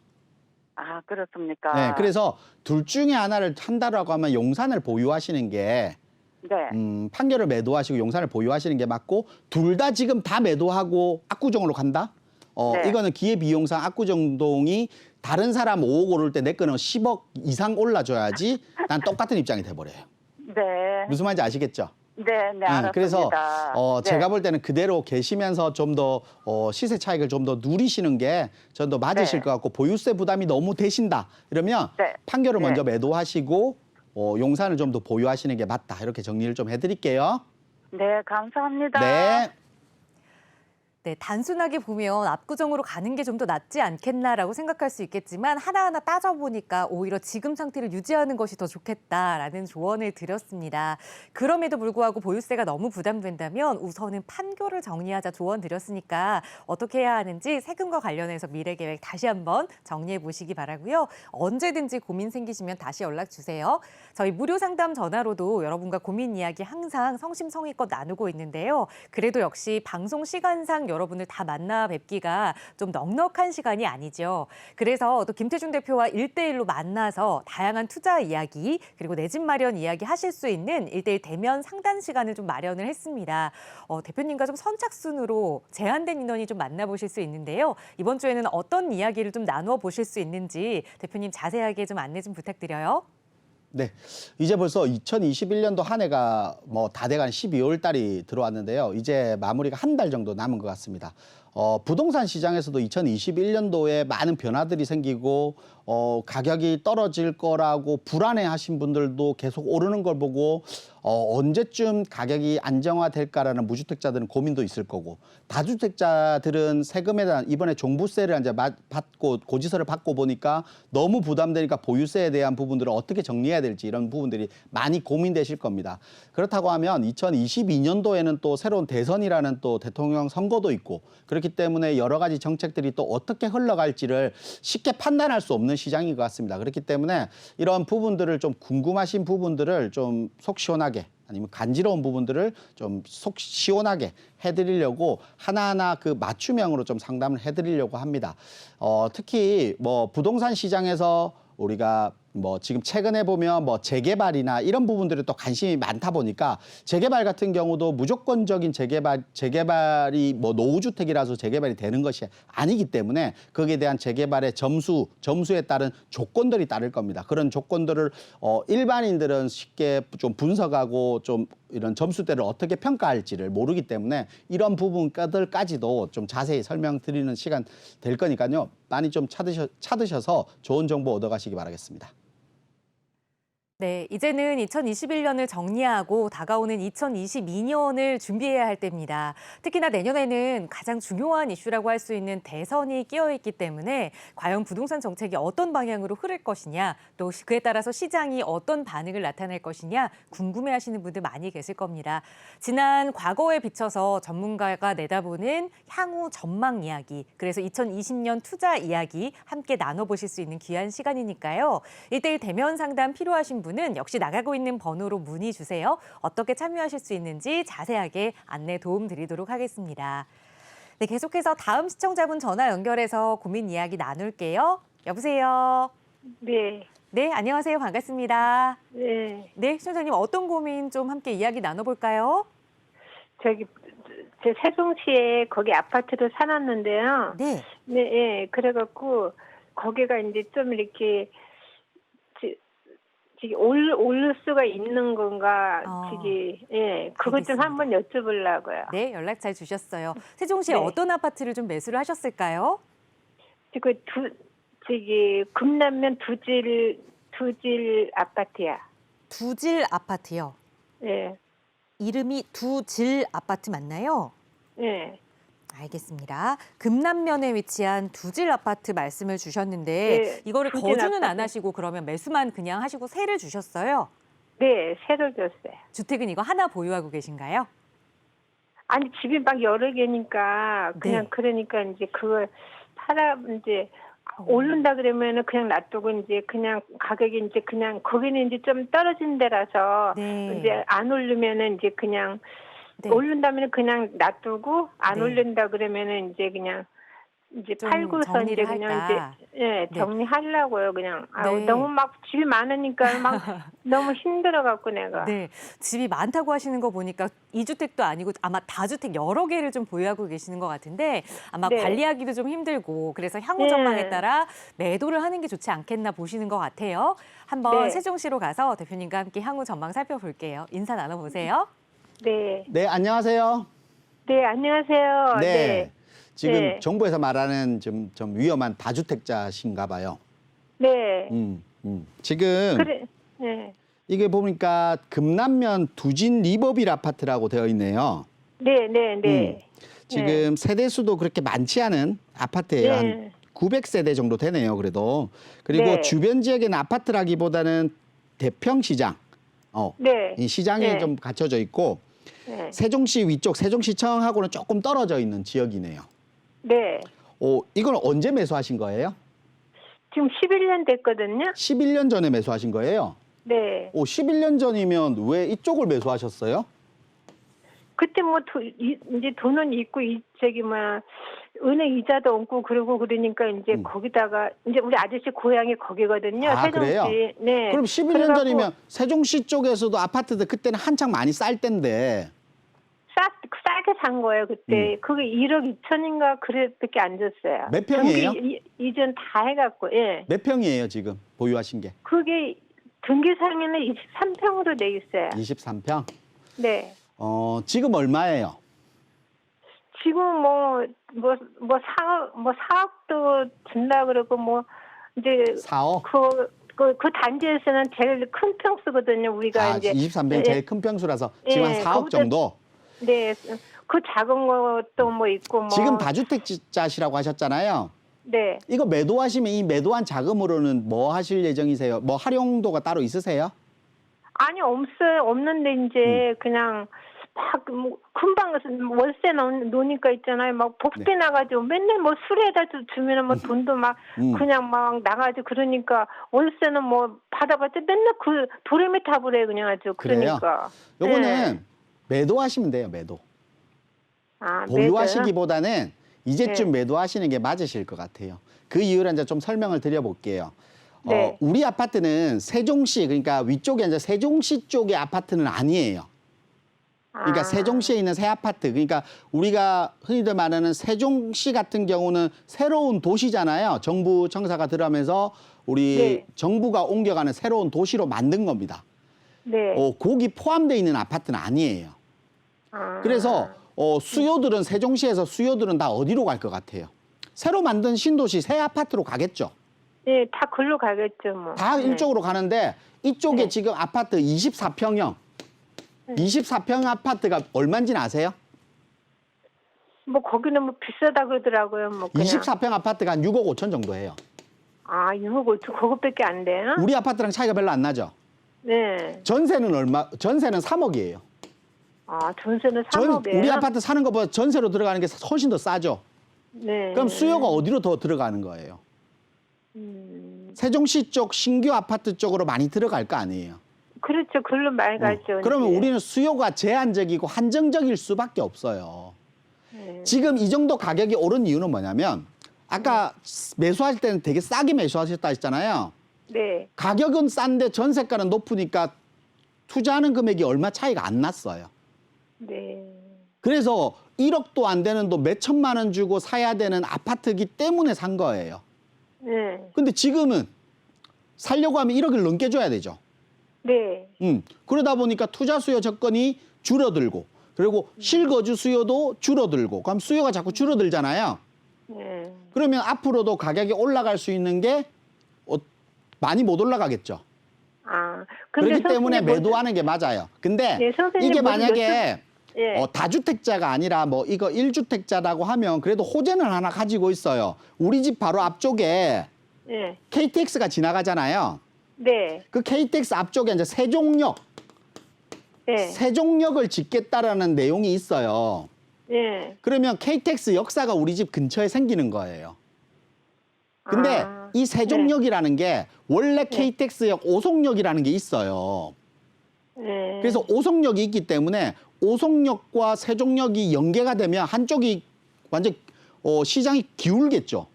아, 그렇습니까? 네, 그래서 둘 중에 하나를 한다라고 하면 용산을 보유하시는 게 네. 판교를 매도하시고 용산을 보유하시는 게 맞고 둘 다 지금 다 매도하고 압구정으로 간다? 네. 이거는 기회비용상 압구정동이 다른 사람 5억 오를 때 내 거는 10억 이상 올라줘야지 난 똑같은 입장이 돼버려요. 네. 무슨 말인지 아시겠죠? 네, 네, 알았습니다. 그래서 네. 제가 볼 때는 그대로 계시면서 좀 더 시세 차익을 좀 더 누리시는 게 전 더 맞으실 네. 것 같고 보유세 부담이 너무 되신다 이러면 네. 판교를 네. 먼저 매도하시고 용산을 좀 더 보유하시는 게 맞다 이렇게 정리를 좀 해드릴게요. 네, 감사합니다. 네. 네, 단순하게 보면 압구정으로 가는 게 좀 더 낫지 않겠나라고 생각할 수 있겠지만 하나하나 따져보니까 오히려 지금 상태를 유지하는 것이 더 좋겠다라는 조언을 드렸습니다. 그럼에도 불구하고 보유세가 너무 부담된다면 우선은 판교를 정리하자 조언 드렸으니까 어떻게 해야 하는지 세금과 관련해서 미래 계획 다시 한번 정리해 보시기 바라고요. 언제든지 고민 생기시면 다시 연락 주세요. 저희 무료 상담 전화로도 여러분과 고민 이야기 항상 성심성의껏 나누고 있는데요. 그래도 역시 방송 시간상 여러분을 다 만나 뵙기가 좀 넉넉한 시간이 아니죠. 그래서 또 김태준 대표와 1대1로 만나서 다양한 투자 이야기 그리고 내 집 마련 이야기 하실 수 있는 1대1 대면 상담 시간을 좀 마련을 했습니다. 대표님과 좀 선착순으로 제한된 인원이 좀 만나보실 수 있는데요. 이번 주에는 어떤 이야기를 좀 나누어 보실 수 있는지 대표님 자세하게 좀 안내 좀 부탁드려요. 네, 이제 벌써 2021년도 한 해가 뭐 다 돼간 12월 달이 들어왔는데요. 이제 마무리가 한 달 정도 남은 것 같습니다. 부동산 시장에서도 2021년도에 많은 변화들이 생기고 가격이 떨어질 거라고 불안해하신 분들도 계속 오르는 걸 보고 언제쯤 가격이 안정화될까라는 무주택자들은 고민도 있을 거고 다주택자들은 세금에 대한 이번에 종부세를 이제 받고 고지서를 받고 보니까 너무 부담되니까 보유세에 대한 부분들을 어떻게 정리해야 될지 이런 부분들이 많이 고민되실 겁니다. 그렇다고 하면 2022년도에는 또 새로운 대선이라는 또 대통령 선거도 있고 그렇기 때문에 여러 가지 정책들이 또 어떻게 흘러갈지를 쉽게 판단할 수 없는 시장인 것 같습니다. 그렇기 때문에 이런 부분들을 좀 궁금하신 부분들을 좀 속 시원하게 아니면 간지러운 부분들을 좀 속 시원하게 해드리려고 하나하나 그 맞춤형으로 좀 상담을 해드리려고 합니다. 특히 뭐 부동산 시장에서 우리가 뭐 지금 최근에 보면 뭐 재개발이나 이런 부분들에 또 관심이 많다 보니까 재개발 같은 경우도 무조건적인 재개발이 뭐 노후주택이라서 재개발이 되는 것이 아니기 때문에 거기에 대한 재개발의 점수에 따른 조건들이 따를 겁니다. 그런 조건들을 일반인들은 쉽게 좀 분석하고 좀 이런 점수대를 어떻게 평가할지를 모르기 때문에 이런 부분들까지도 좀 자세히 설명드리는 시간 될 거니까요. 많이 좀 찾으셔서 좋은 정보 얻어가시기 바라겠습니다. 네, 이제는 2021년을 정리하고 다가오는 2022년을 준비해야 할 때입니다. 특히나 내년에는 가장 중요한 이슈라고 할 수 있는 대선이 끼어 있기 때문에 과연 부동산 정책이 어떤 방향으로 흐를 것이냐, 또 그에 따라서 시장이 어떤 반응을 나타낼 것이냐 궁금해하시는 분들 많이 계실 겁니다. 지난 과거에 비춰서 전문가가 내다보는 향후 전망 이야기, 그래서 2020년 투자 이야기 함께 나눠보실 수 있는 귀한 시간이니까요. 1대1 대면 상담 필요하신 분 는 역시 나가고 있는 번호로 문의 주세요. 어떻게 참여하실 수 있는지 자세하게 안내 도움 드리도록 하겠습니다. 네, 계속해서 다음 시청자분 전화 연결해서 고민 이야기 나눌게요. 여보세요. 네. 네, 안녕하세요. 반갑습니다. 네. 네, 시청자님 어떤 고민 좀 함께 이야기 나눠볼까요? 저기 제 세종시에 거기 아파트를 사놨는데요. 네. 네, 예. 그래갖고 거기가 이제 좀 이렇게 오를 수가 있는 건가, 예, 그것 좀 알겠습니다. 한번 여쭤보려고요. 네, 연락 잘 주셨어요. 세종시에 네. 어떤 아파트를 좀 매수를 하셨을까요? 금남면 두질 아파트야. 두질 아파트요. 예, 이름이 두질 아파트 맞나요? 예. 알겠습니다. 금남면에 위치한 두질 아파트 말씀을 주셨는데 네, 이거를 두질 거주는 안 아파트. 하시고 그러면 매수만 그냥 하시고 세를 주셨어요? 네, 새로 줬어요. 주택은 이거 하나 보유하고 계신가요? 아니, 집이 막 여러 개니까, 그냥 네. 그러니까 이제 그걸 이제 오른다 그러면은 그냥 놔두고 이제 그냥 가격이 이제 그냥 거기는 이제 좀 떨어진 데라서 네. 이제 안 오르면은 이제 그냥 네. 오른다면 그냥 놔두고 안 네. 올린다 그러면은 이제 그냥 이제 좀 팔고서 정리를 이제 그냥 할까? 이제 예, 네. 정리하려고요. 그냥 아우 네. 너무 막 집이 많으니까 막 너무 힘들어 갖고 내가. 네, 집이 많다고 하시는 거 보니까 2주택도 아니고 아마 다주택 여러 개를 좀 보유하고 계시는 것 같은데 아마 네. 관리하기도 좀 힘들고 그래서 향후 네. 전망에 따라 매도를 하는 게 좋지 않겠나 보시는 것 같아요. 한번 네. 세종시로 가서 대표님과 함께 향후 전망 살펴볼게요. 인사 나눠보세요. 네. 네, 안녕하세요. 네, 안녕하세요. 네. 네. 지금 네. 정부에서 말하는 좀 위험한 다주택자신가 봐요. 네. 지금 그래. 네. 이게 보니까 금남면 두진 리버빌 아파트라고 되어 있네요. 네, 네, 네. 지금 세대 수도 그렇게 많지 않은 아파트예요. 네. 한 900세대 정도 되네요, 그래도. 그리고 네. 주변 지역에는 아파트라기보다는 대평 시장, 네. 이 시장에 네. 좀 갖춰져 있고 네. 세종시 위쪽, 세종시청하고는 조금 떨어져 있는 지역이네요. 네. 이건 언제 매수하신 거예요? 지금 11년 됐거든요. 11년 전에 매수하신 거예요? 네. 11년 전이면 왜 이쪽을 매수하셨어요? 그때 뭐 이제 돈은 있고 저기 뭐 은행 이자도 얹고 그러고 그러니까 이제 거기다가 이제 우리 아저씨 고향이 거기거든요. 아, 세종시. 그래요? 네. 그럼 11년 그래갖고 전이면 세종시 쪽에서도 아파트들 그때는 한창 많이 쌀 때인데 싸게 산 거예요 그때. 그게 1억 2천인가 그래밖에 안 줬어요. 몇 평이에요? 이전 다 해갖고 예. 몇 평이에요, 지금 보유하신 게? 그게 등기상에는 23평으로 돼 있어요. 23평? 네. 지금 얼마예요? 지금 사업도 준다 그러고 뭐 이제 4억? 그 단지에서는 제일 큰 평수거든요. 우리가 이제 23평이 예, 제일 큰 평수라서 지금 한 예, 4억 거기다- 정도? 네. 그 작은 것도 뭐 있고 뭐 지금 다주택자시라고 하셨잖아요. 네. 이거 매도하시면 이 매도한 자금으로는 뭐 하실 예정이세요? 뭐 활용도가 따로 있으세요? 아니 없어요. 없는데 이제 그냥 막 뭐 금방 월세 놓으니까 있잖아요. 막 복비 나가지고 맨날 뭐 술에다 주면은 뭐 돈도 막 그냥 막 나가지고 그러니까 월세는 뭐 받아봤자 맨날 그 도레미탑을 해 그냥 아주 그래요? 그러니까. 요거는 매도하시면 돼요, 매도. 아, 보유하시기보다는 이제쯤 네. 매도하시는 게 맞으실 것 같아요. 그 이유를 이제 좀 설명을 드려볼게요. 네. 우리 아파트는 세종시, 그러니까 위쪽에 이제 세종시 쪽의 아파트는 아니에요. 그러니까 아. 세종시에 있는 새 아파트, 그러니까 우리가 흔히들 말하는 세종시 같은 경우는 새로운 도시잖아요. 정부 청사가 들어가면서 우리 네. 정부가 옮겨가는 새로운 도시로 만든 겁니다. 네. 거기 포함되어 있는 아파트는 아니에요. 아. 그래서 수요들은 세종시에서 수요들은 다 어디로 갈 것 같아요? 새로 만든 신도시 새 아파트로 가겠죠. 네, 다 글로 가겠죠, 뭐. 다 네. 일쪽으로 가는데 이쪽에 네. 지금 아파트 24평형, 24평 아파트가 얼마인지는 아세요? 뭐 거기는 뭐 비싸다 그러더라고요, 뭐 그냥. 24평 아파트가 한 6억 5천 정도 해요. 아, 6억 5천 그것밖에 안 돼요? 우리 아파트랑 차이가 별로 안 나죠. 네. 전세는 얼마? 전세는 3억이에요. 아, 전세는 3억이에요? 우리 아파트 사는 것보다 전세로 들어가는 게 훨씬 더 싸죠. 네. 그럼 수요가 어디로 더 들어가는 거예요? 세종시 쪽 신규 아파트 쪽으로 많이 들어갈 거 아니에요. 그렇죠. 글로 많이 가죠. 그러면 이제. 우리는 수요가 제한적이고 한정적일 수밖에 없어요. 네. 지금 이 정도 가격이 오른 이유는 뭐냐면 아까 매수할 때는 되게 싸게 매수하셨다 했잖아요. 네. 가격은 싼데 전세가는 높으니까 투자하는 금액이 얼마 차이가 안 났어요. 네. 그래서 1억도 안 되는 돈 몇 천만 원 주고 사야 되는 아파트이기 때문에 산 거예요. 네. 근데 지금은 살려고 하면 1억을 넘게 줘야 되죠. 네. 그러다 보니까 투자 수요 조건이 줄어들고 그리고 실거주 수요도 줄어들고 그럼 수요가 자꾸 줄어들잖아요. 네. 그러면 앞으로도 가격이 올라갈 수 있는 게 많이 못 올라가겠죠. 아, 근데 그렇기 때문에 선생님 매도하는 게 맞아요. 근데 네, 선생님 이게 뭐 만약에 예. 다주택자가 아니라 뭐 이거 1주택자라고 하면 그래도 호재는 하나 가지고 있어요. 우리 집 바로 앞쪽에 네. KTX가 지나가잖아요. 네. 그 KTX 앞쪽에 이제 세종역, 네. 세종역을 짓겠다라는 내용이 있어요. 네. 그러면 KTX 역사가 우리 집 근처에 생기는 거예요. 근데 아, 이 세종역이라는 게 원래 KTX역 오송역이라는 게 있어요. 네. 그래서 오송역이 있기 때문에 오송역과 세종역이 연계가 되면 한쪽이 완전 시장이 기울겠죠.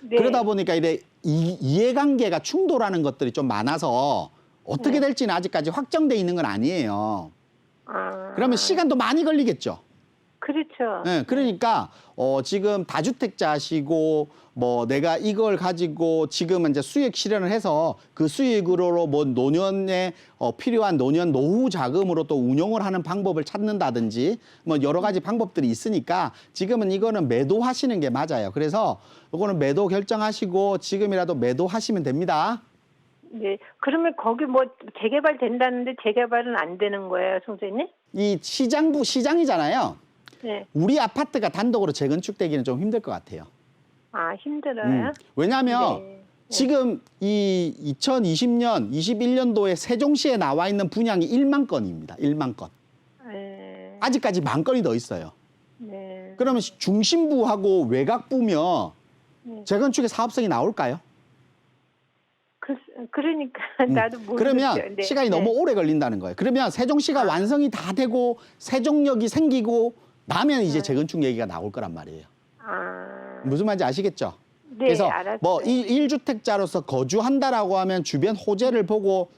네. 그러다 보니까 이래 이해관계가 충돌하는 것들이 좀 많아서 어떻게 될지는 아직까지 확정돼 있는 건 아니에요. 아, 그러면 시간도 많이 걸리겠죠. 그렇죠. 네, 그러니까 지금 다주택자시고 뭐 내가 이걸 가지고 지금은 이제 수익 실현을 해서 그 수익으로 뭐 노년에 필요한 노년 노후 자금으로 또 운용을 하는 방법을 찾는다든지 뭐 여러 가지 방법들이 있으니까 지금은 이거는 매도하시는 게 맞아요. 그래서 이거는 매도 결정하시고 지금이라도 매도하시면 됩니다. 네. 그러면 거기 뭐 재개발 된다는데 재개발은 안 되는 거예요, 선생님? 이 시장이잖아요. 네. 우리 아파트가 단독으로 재건축되기는 좀 힘들 것 같아요. 아, 힘들어요? 왜냐하면 네. 지금 이 2020년, 21년도에 세종시에 나와 있는 분양이 1만 건입니다. 1만 건. 네. 아직까지 1만 건이 더 있어요. 네. 그러면 중심부하고 외곽부면 재건축의 사업성이 나올까요? 그러니까 나도 모르겠어요. 그러면 네. 시간이 너무 오래 걸린다는 거예요. 그러면 세종시가 완성이 다 되고 세종역이 생기고 나면 이제 재건축 얘기가 나올 거란 말이에요. 아, 무슨 말인지 아시겠죠? 네, 그래서 알았어요. 뭐 1주택자로서 거주한다라고 하면 주변 호재를 보고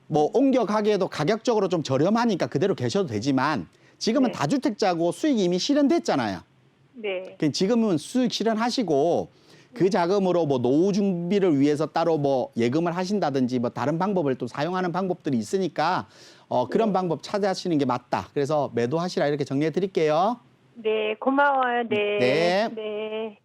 뭐 옮겨가기에도 가격적으로 좀 저렴하니까 그대로 계셔도 되지만 지금은 네. 다주택자고 수익이 이미 실현됐잖아요. 네. 그러니까 지금은 수익 실현하시고 그 자금으로 뭐 노후 준비를 위해서 따로 뭐 예금을 하신다든지 뭐 다른 방법을 또 사용하는 방법들이 있으니까 그런 방법 찾아하시는 게 맞다. 그래서 매도하시라 이렇게 정리해 드릴게요. 네, 고마워요. 네. 네. 네.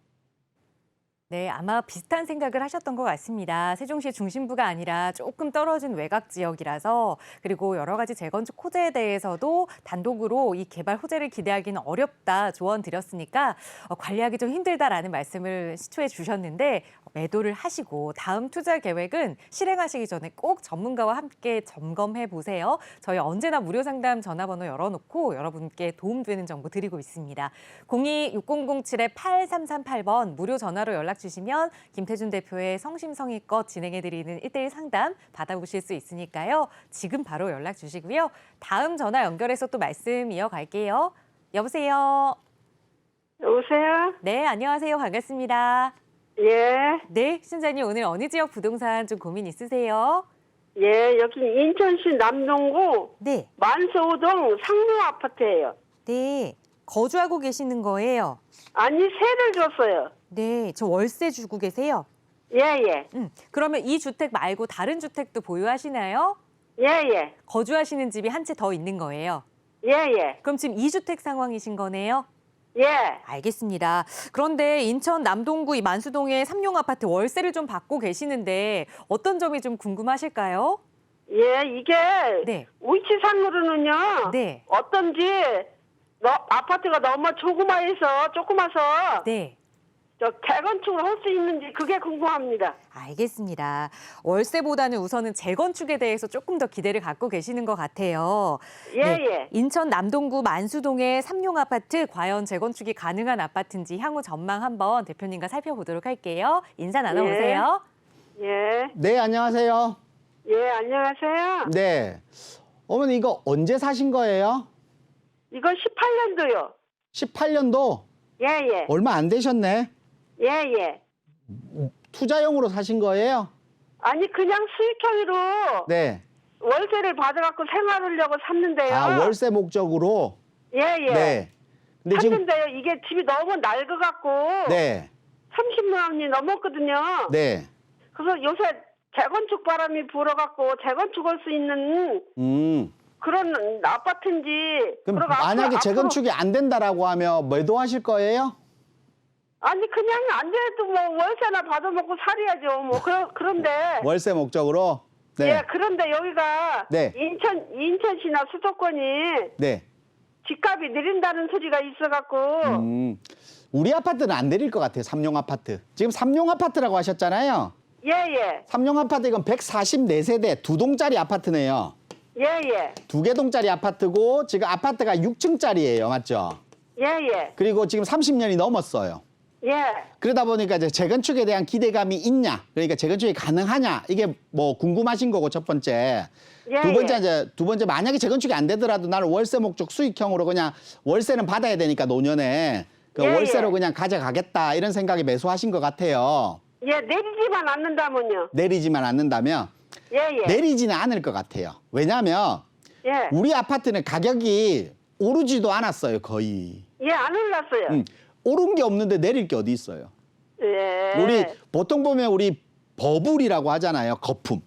네, 아마 비슷한 생각을 하셨던 것 같습니다. 세종시의 중심부가 아니라 조금 떨어진 외곽 지역이라서 그리고 여러 가지 재건축 호재에 대해서도 단독으로 이 개발 호재를 기대하기는 어렵다 조언 드렸으니까 관리하기 좀 힘들다라는 말씀을 시초해 주셨는데 매도를 하시고 다음 투자 계획은 실행하시기 전에 꼭 전문가와 함께 점검해 보세요. 저희 언제나 무료 상담 전화번호 열어놓고 여러분께 도움되는 정보 드리고 있습니다. 02-6007-8338번 무료 전화로 연락 주시면 김태준 대표의 성심성의껏 진행해드리는 1:1 상담 받아보실 수 있으니까요. 지금 바로 연락 주시고요. 다음 전화 연결해서 또 말씀 이어갈게요. 여보세요. 여보세요? 네, 안녕하세요. 반갑습니다. 예. 네, 신자님 오늘 어느 지역 부동산 좀 고민 있으세요? 예, 여기 인천시 남동구 네, 만서호동 상류 아파트예요. 네. 거주하고 계시는 거예요? 아니, 세를 줬어요. 네, 저 월세 주고 계세요? 예, 예. 그러면 이 주택 말고 다른 주택도 보유하시나요? 예, 예. 거주하시는 집이 한 채 더 있는 거예요? 예, 예. 그럼 지금 2주택 상황이신 거네요? 예. 알겠습니다. 그런데 인천 남동구 이 만수동의 삼용 아파트 월세를 좀 받고 계시는데 어떤 점이 좀 궁금하실까요? 예, 이게 네. 위치상으로는요. 네. 어떤지 아파트가 너무 조그마서 네. 저 재건축을 할 수 있는지 그게 궁금합니다. 알겠습니다. 월세보다는 우선은 재건축에 대해서 조금 더 기대를 갖고 계시는 것 같아요. 예, 예. 인천 남동구 만수동의 삼용 아파트 과연 재건축이 가능한 아파트인지 향후 전망 한번 대표님과 살펴보도록 할게요. 인사 나눠보세요. 예. 네, 안녕하세요. 예, 안녕하세요. 네. 어머니 이거 언제 사신 거예요? 이거 18년도요. 18년도? 예, 예. 얼마 안 되셨네. 예, 예. 투자용으로 사신 거예요? 아니, 그냥 수익형으로 네. 월세를 받아갖고 생활하려고 샀는데요. 아, 월세 목적으로? 예, 예. 네. 근데 지금, 샀는데요. 이게 집이 너무 낡아갖고 네. 30만 원이 넘었거든요. 네. 그래서 요새 재건축 바람이 불어갖고 재건축할 수 있는 그런 아파트인지. 그럼 그리고 만약에 앞으로- 재건축이 안 된다라고 하면 매도하실 거예요? 아니, 그냥 안 돼도 뭐 월세나 받아먹고 살아야죠. 뭐 그런데 월세 목적으로? 네. 예, 그런데 여기가 네. 인천시나 수도권이 네. 집값이 느린다는 소리가 있어갖고. 우리 아파트는 안 내릴 것 같아요. 삼용 아파트. 지금 삼용 아파트라고 하셨잖아요. 예, 예. 삼용 아파트 이건 144세대 2동짜리 아파트네요. 예, 예. 2개동짜리 아파트고 지금 아파트가 6층짜리예요. 맞죠? 예, 예. 그리고 지금 30년이 넘었어요. 예. 그러다 보니까 이제 재건축에 대한 기대감이 있냐, 그러니까 재건축이 가능하냐, 이게 뭐 궁금하신 거고 첫 번째. 예, 두 번째 만약에 재건축이 안 되더라도 나는 월세 목적 수익형으로 그냥 월세는 받아야 되니까 노년에 그 예, 월세로 예. 그냥 가져가겠다 이런 생각에 매수하신 것 같아요. 예, 내리지만 않는다면요. 내리지만 않는다면 예, 예. 내리지는 않을 것 같아요. 왜냐하면 예. 우리 아파트는 가격이 오르지도 않았어요, 거의. 예, 안 올랐어요. 오른 게 없는데 내릴 게 어디 있어요? 예. 우리 보통 보면 우리 버블이라고 하잖아요, 거품.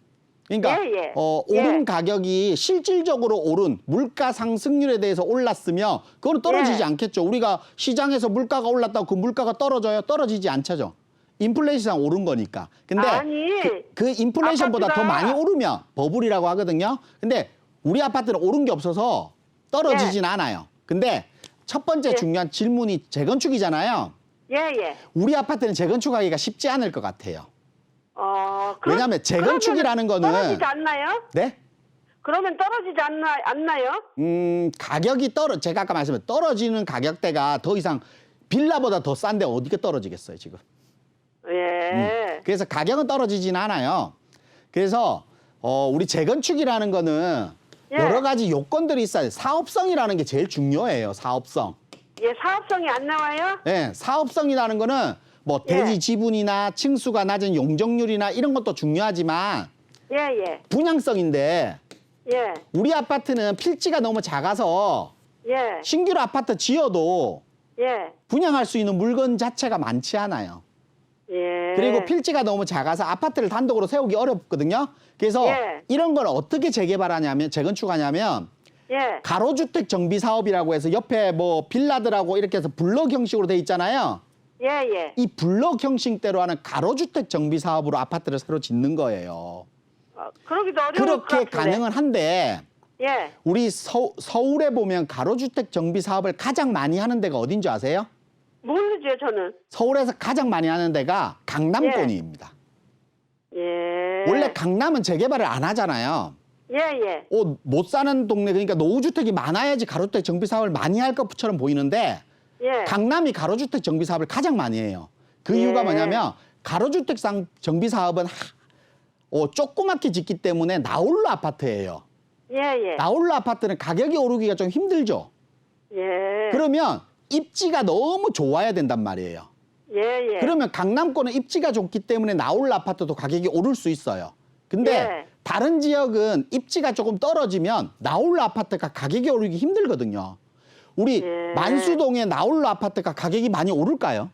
그러니까 예, 예. 오른 예. 가격이 실질적으로 오른 물가 상승률에 대해서 올랐으면 그거는 떨어지지 예. 않겠죠. 우리가 시장에서 물가가 올랐다고 그 물가가 떨어져요? 떨어지지 않죠. 인플레이션 오른 거니까. 근데 아니, 그 인플레이션보다 더 아파트가- 많이 오르면 버블이라고 하거든요. 근데 우리 아파트는 오른 게 없어서 떨어지진 않아요. 근데 첫 번째 예. 중요한 질문이 재건축이잖아요. 예, 예. 우리 아파트는 재건축하기가 쉽지 않을 것 같아요. 왜냐하면 그러면은 재건축이라는 거는 떨어지지 않나요? 네? 그러면 떨어지지 않나요? 가격이 제가 아까 말씀드린 떨어지는 가격대가 더 이상 빌라보다 더 싼데 어디가 떨어지겠어요, 지금. 예. 그래서 가격은 떨어지진 않아요. 그래서 우리 재건축이라는 거는 예. 여러 가지 요건들이 있어요. 사업성이라는 게 제일 중요해요, 사업성. 예, 사업성이 안 나와요? 네, 사업성이라는 거는 뭐 예. 대지 지분이나 층수가 낮은 용적률이나 이런 것도 중요하지만 예, 예. 분양성인데 예. 우리 아파트는 필지가 너무 작아서 예. 신규로 아파트 지어도 예. 분양할 수 있는 물건 자체가 많지 않아요. 예. 그리고 필지가 너무 작아서 아파트를 단독으로 세우기 어렵거든요. 그래서 예. 이런 걸 어떻게 재건축하냐면 예. 가로주택 정비 사업이라고 해서 옆에 뭐 빌라들하고 이렇게 해서 블럭 형식으로 돼 있잖아요. 예, 예. 이 블럭 형식대로 하는 가로주택 정비 사업으로 아파트를 새로 짓는 거예요. 그러기도 어려울 그렇게 것 같은데. 가능은 한데 예. 우리 서울에 보면 가로주택 정비 사업을 가장 많이 하는 데가 어딘지 아세요? 모르죠, 저는. 서울에서 가장 많이 하는 데가 강남권입니다. 예. 원래 강남은 재개발을 안 하잖아요. 예, 예. 못 사는 동네, 그러니까 노후주택이 많아야지 가로주택 정비 사업을 많이 할 것처럼 보이는데 예. 강남이 가로주택 정비 사업을 가장 많이 해요. 그 예. 이유가 뭐냐면 가로주택 정비 사업은 조그맣게 짓기 때문에 나홀로 아파트예요. 예, 예. 나홀로 아파트는 가격이 오르기가 좀 힘들죠. 예. 그러면 입지가 너무 좋아야 된단 말이에요. 예, 예. 그러면 강남권은 입지가 좋기 때문에 나홀로 아파트도 가격이 오를 수 있어요. 근데 예. 다른 지역은 입지가 조금 떨어지면 나홀로 아파트가 가격이 오르기 힘들거든요. 우리 예. 만수동의 나홀로 아파트가 가격이 많이 오를까요?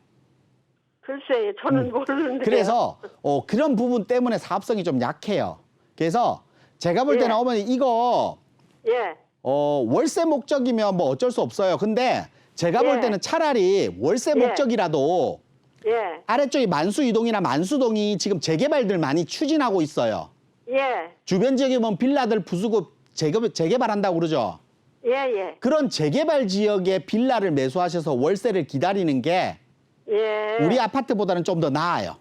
글쎄, 저는 모르는데. 그래서 그런 부분 때문에 사업성이 좀 약해요. 그래서 제가 볼 때는 예. 어머니 이거 예. 월세 목적이면 뭐 어쩔 수 없어요. 근데 제가 볼 예. 때는 차라리 월세 예. 목적이라도 예. 아래쪽이 만수이동이나 만수동이 지금 재개발들 많이 추진하고 있어요. 예. 주변 지역에 보면 빌라들 부수고 재개발한다고 그러죠. 예, 예. 그런 재개발 지역에 빌라를 매수하셔서 월세를 기다리는 게 예. 우리 아파트보다는 좀 더 나아요.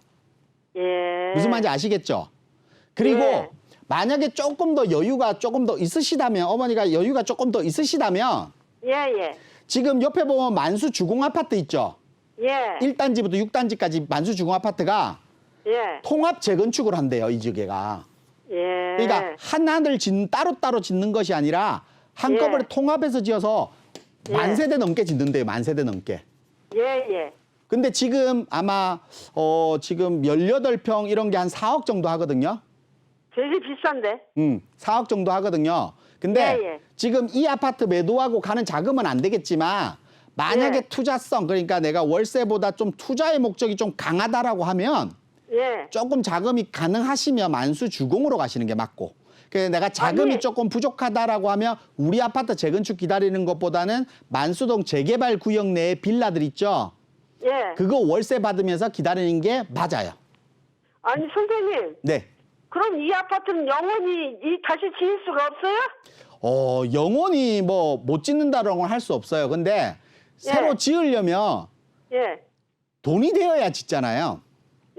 예. 무슨 말인지 아시겠죠? 그리고 예. 만약에 조금 더 여유가 조금 더 있으시다면, 어머니가 여유가 조금 더 있으시다면 예, 예. 지금 옆에 보면 만수 주공 아파트 있죠? 예. 1단지부터 6단지까지 만수 주공 아파트가 예. 통합 재건축을 한대요, 이 지역에가. 예. 그러니까 하나를 따로따로 짓는 것이 아니라 한꺼번에 예. 통합해서 지어서 예. 10,000세대 넘게 짓는데요, 10,000세대 넘게. 예, 예. 근데 지금 아마 지금 18평 이런 게 한 4억 정도 하거든요. 되게 비싼데. 4억 정도 하거든요. 근데 예, 예. 지금 이 아파트 매도하고 가는 자금은 안 되겠지만 만약에 예. 투자성, 그러니까 내가 월세보다 좀 투자의 목적이 좀 강하다라고 하면 예. 조금 자금이 가능하시면 만수 주공으로 가시는 게 맞고, 그래서 내가 자금이 아니. 조금 부족하다라고 하면 우리 아파트 재건축 기다리는 것보다는 만수동 재개발 구역 내에 빌라들 있죠. 예. 그거 월세 받으면서 기다리는 게 맞아요. 아니, 선생님. 네. 그럼 이 아파트는 영원히 다시 지을 수가 없어요? 영원히 뭐 못 짓는다라는 건 할 수 없어요. 근데 새로 예. 지으려면 예. 돈이 되어야 짓잖아요.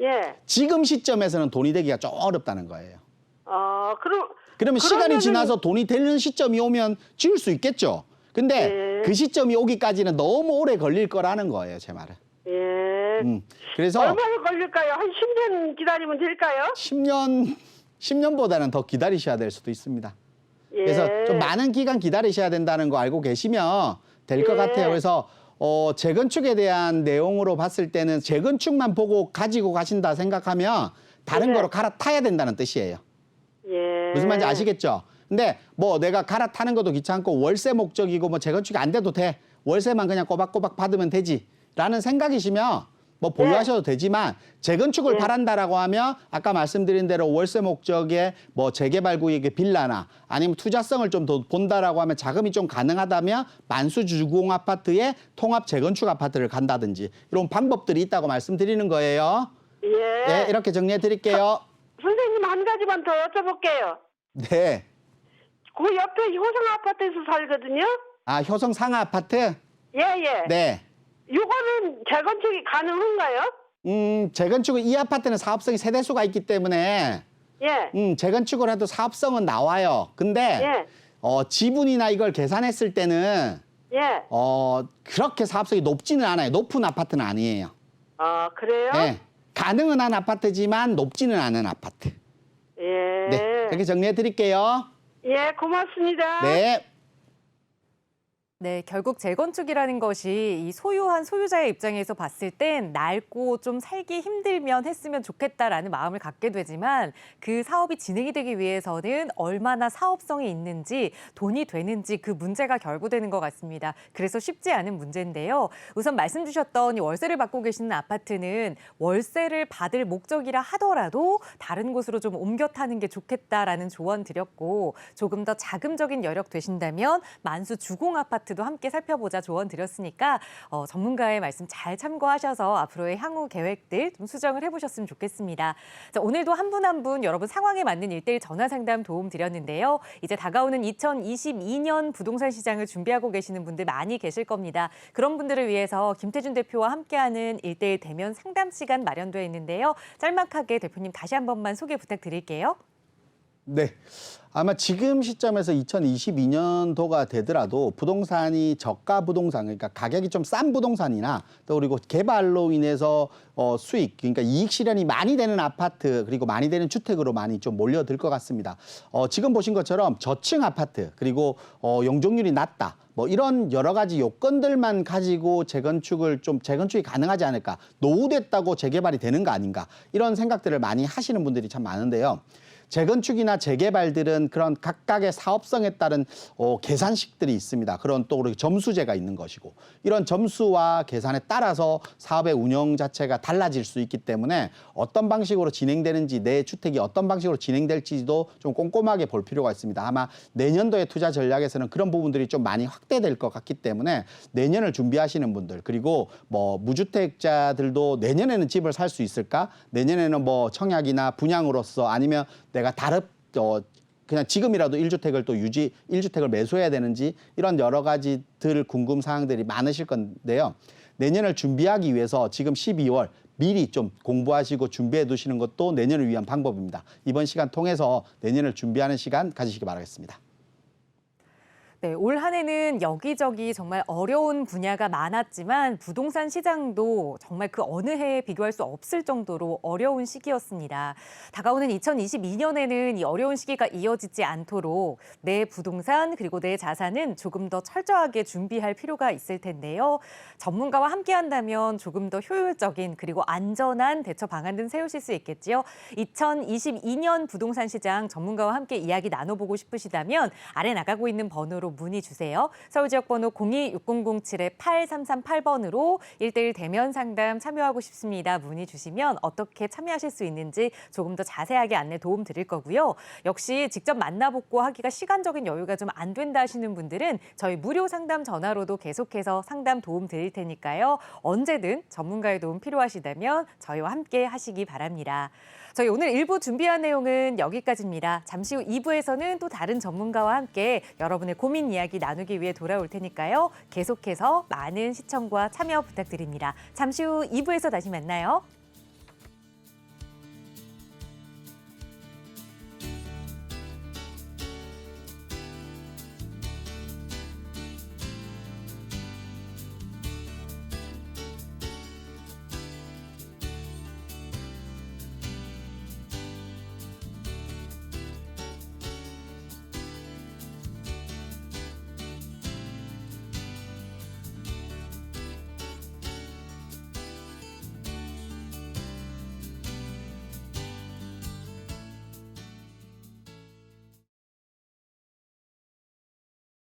예. 지금 시점에서는 돈이 되기가 좀 어렵다는 거예요. 그러면 시간이 그러면은- 지나서 돈이 되는 시점이 오면 지을 수 있겠죠. 근데 예. 그 시점이 오기까지는 너무 오래 걸릴 거라는 거예요, 제 말은. 예. 그래서 얼마나 걸릴까요? 한 10년 기다리면 될까요? 10년보다는 더 기다리셔야 될 수도 있습니다. 예. 그래서 좀 많은 기간 기다리셔야 된다는 거 알고 계시면 될 것 예. 같아요. 그래서 재건축에 대한 내용으로 봤을 때는 재건축만 보고 가지고 가신다 생각하면 다른 예. 거로 갈아타야 된다는 뜻이에요. 예. 무슨 말인지 아시겠죠? 근데 뭐 내가 갈아타는 것도 귀찮고 월세 목적이고 뭐 재건축이 안 돼도 돼. 월세만 그냥 꼬박꼬박 받으면 되지라는 생각이시면 뭐 보유하셔도 되지만 재건축을 네. 바란다라고 하면 아까 말씀드린 대로 월세 목적의 뭐 재개발 구역의 빌라나 아니면 투자성을 좀 더 본다라고 하면 자금이 좀 가능하다면 만수 주공 아파트의 통합 재건축 아파트를 간다든지 이런 방법들이 있다고 말씀드리는 거예요. 예. 네, 이렇게 정리해 드릴게요. 선생님 한 가지만 더 여쭤볼게요. 네. 그 옆에 효성 아파트에서 살거든요. 아, 효성 상하 아파트? 예. 네. 이거는 재건축이 가능한가요? 재건축은 이 아파트는 사업성이 세대수가 있기 때문에 예. 재건축을 해도 사업성은 나와요. 근데 예. 지분이나 이걸 계산했을 때는 예. 그렇게 사업성이 높지는 않아요. 높은 아파트는 아니에요. 아, 그래요? 네. 가능은 한 아파트지만 높지는 않은 아파트. 예. 네. 그렇게 정리해 드릴게요. 예, 고맙습니다. 네. 네, 결국 재건축이라는 것이 이 소유한 소유자의 입장에서 봤을 땐 낡고 좀 살기 힘들면 했으면 좋겠다라는 마음을 갖게 되지만 그 사업이 진행이 되기 위해서는 얼마나 사업성이 있는지 돈이 되는지 그 문제가 결부되는 것 같습니다. 그래서 쉽지 않은 문제인데요. 우선 말씀 주셨던 이 월세를 받고 계시는 아파트는 월세를 받을 목적이라 하더라도 다른 곳으로 좀 옮겨 타는 게 좋겠다라는 조언 드렸고 조금 더 자금적인 여력 되신다면 만수 주공 아파트도 함께 살펴보자 조언 드렸으니까 전문가의 말씀 잘 참고하셔서 앞으로의 향후 계획들 좀 수정을 해보셨으면 좋겠습니다. 자, 오늘도 한 분 한 분 여러분 상황에 맞는 1:1 전화 상담 도움 드렸는데요. 이제 다가오는 2022년 부동산 시장을 준비하고 계시는 분들 많이 계실 겁니다. 그런 분들을 위해서 김태준 대표와 함께하는 1:1 대면 상담 시간 마련되어 있는데요. 짤막하게 대표님 다시 한 번만 소개 부탁드릴게요. 네. 아마 지금 시점에서 2022년도가 되더라도 부동산이 저가 부동산, 그러니까 가격이 좀 싼 부동산이나 또 그리고 개발로 인해서 수익, 그러니까 이익 실현이 많이 되는 아파트 그리고 많이 되는 주택으로 많이 좀 몰려들 것 같습니다. 지금 보신 것처럼 저층 아파트 그리고 용적률이 낮다. 뭐 이런 여러 가지 요건들만 가지고 재건축이 가능하지 않을까. 노후됐다고 재개발이 되는 거 아닌가. 이런 생각들을 많이 하시는 분들이 참 많은데요. 재건축이나 재개발들은 그런 각각의 사업성에 따른 계산식들이 있습니다. 그런 또 우리 점수제가 있는 것이고 이런 점수와 계산에 따라서 사업의 운영 자체가 달라질 수 있기 때문에 어떤 방식으로 진행되는지 내 주택이 어떤 방식으로 진행될지도 좀 꼼꼼하게 볼 필요가 있습니다. 아마 내년도의 투자 전략에서는 그런 부분들이 좀 많이 확대될 것 같기 때문에 내년을 준비하시는 분들 그리고 뭐 무주택자들도 내년에는 집을 살 수 있을까? 내년에는 뭐 청약이나 분양으로서 아니면 내가 그냥 지금이라도 1주택을 또 1주택을 매수해야 되는지 이런 여러 가지들 궁금 사항들이 많으실 건데요. 내년을 준비하기 위해서 지금 12월 미리 좀 공부하시고 준비해 두시는 것도 내년을 위한 방법입니다. 이번 시간 통해서 내년을 준비하는 시간 가지시기 바라겠습니다. 네, 올 한 해는 여기저기 정말 어려운 분야가 많았지만 부동산 시장도 정말 그 어느 해에 비교할 수 없을 정도로 어려운 시기였습니다. 다가오는 2022년에는 이 어려운 시기가 이어지지 않도록 내 부동산 그리고 내 자산은 조금 더 철저하게 준비할 필요가 있을 텐데요. 전문가와 함께한다면 조금 더 효율적인 그리고 안전한 대처 방안등 세우실 수 있겠지요. 2022년 부동산 시장 전문가와 함께 이야기 나눠보고 싶으시다면 아래 나가고 있는 번호로 문의 주세요. 서울 지역 번호 02-600-8338번으로 1:1 대면 상담 참여하고 싶습니다. 문의 주시면 어떻게 참여하실 수 있는지 조금 더 자세하게 안내 도움 드릴 거고요. 역시 직접 만나보고 하기가 시간적인 여유가 좀 안 된다 하시는 분들은 저희 무료 상담 전화로도 계속해서 상담 도움 드릴 테니까요. 언제든 전문가의 도움 필요하시다면 저희와 함께 하시기 바랍니다. 저희 오늘 1부 준비한 내용은 여기까지입니다. 잠시 후 2부에서는 또 다른 전문가와 함께 여러분의 고민 이야기 나누기 위해 돌아올 테니까요. 계속해서 많은 시청과 참여 부탁드립니다. 잠시 후 2부에서 다시 만나요.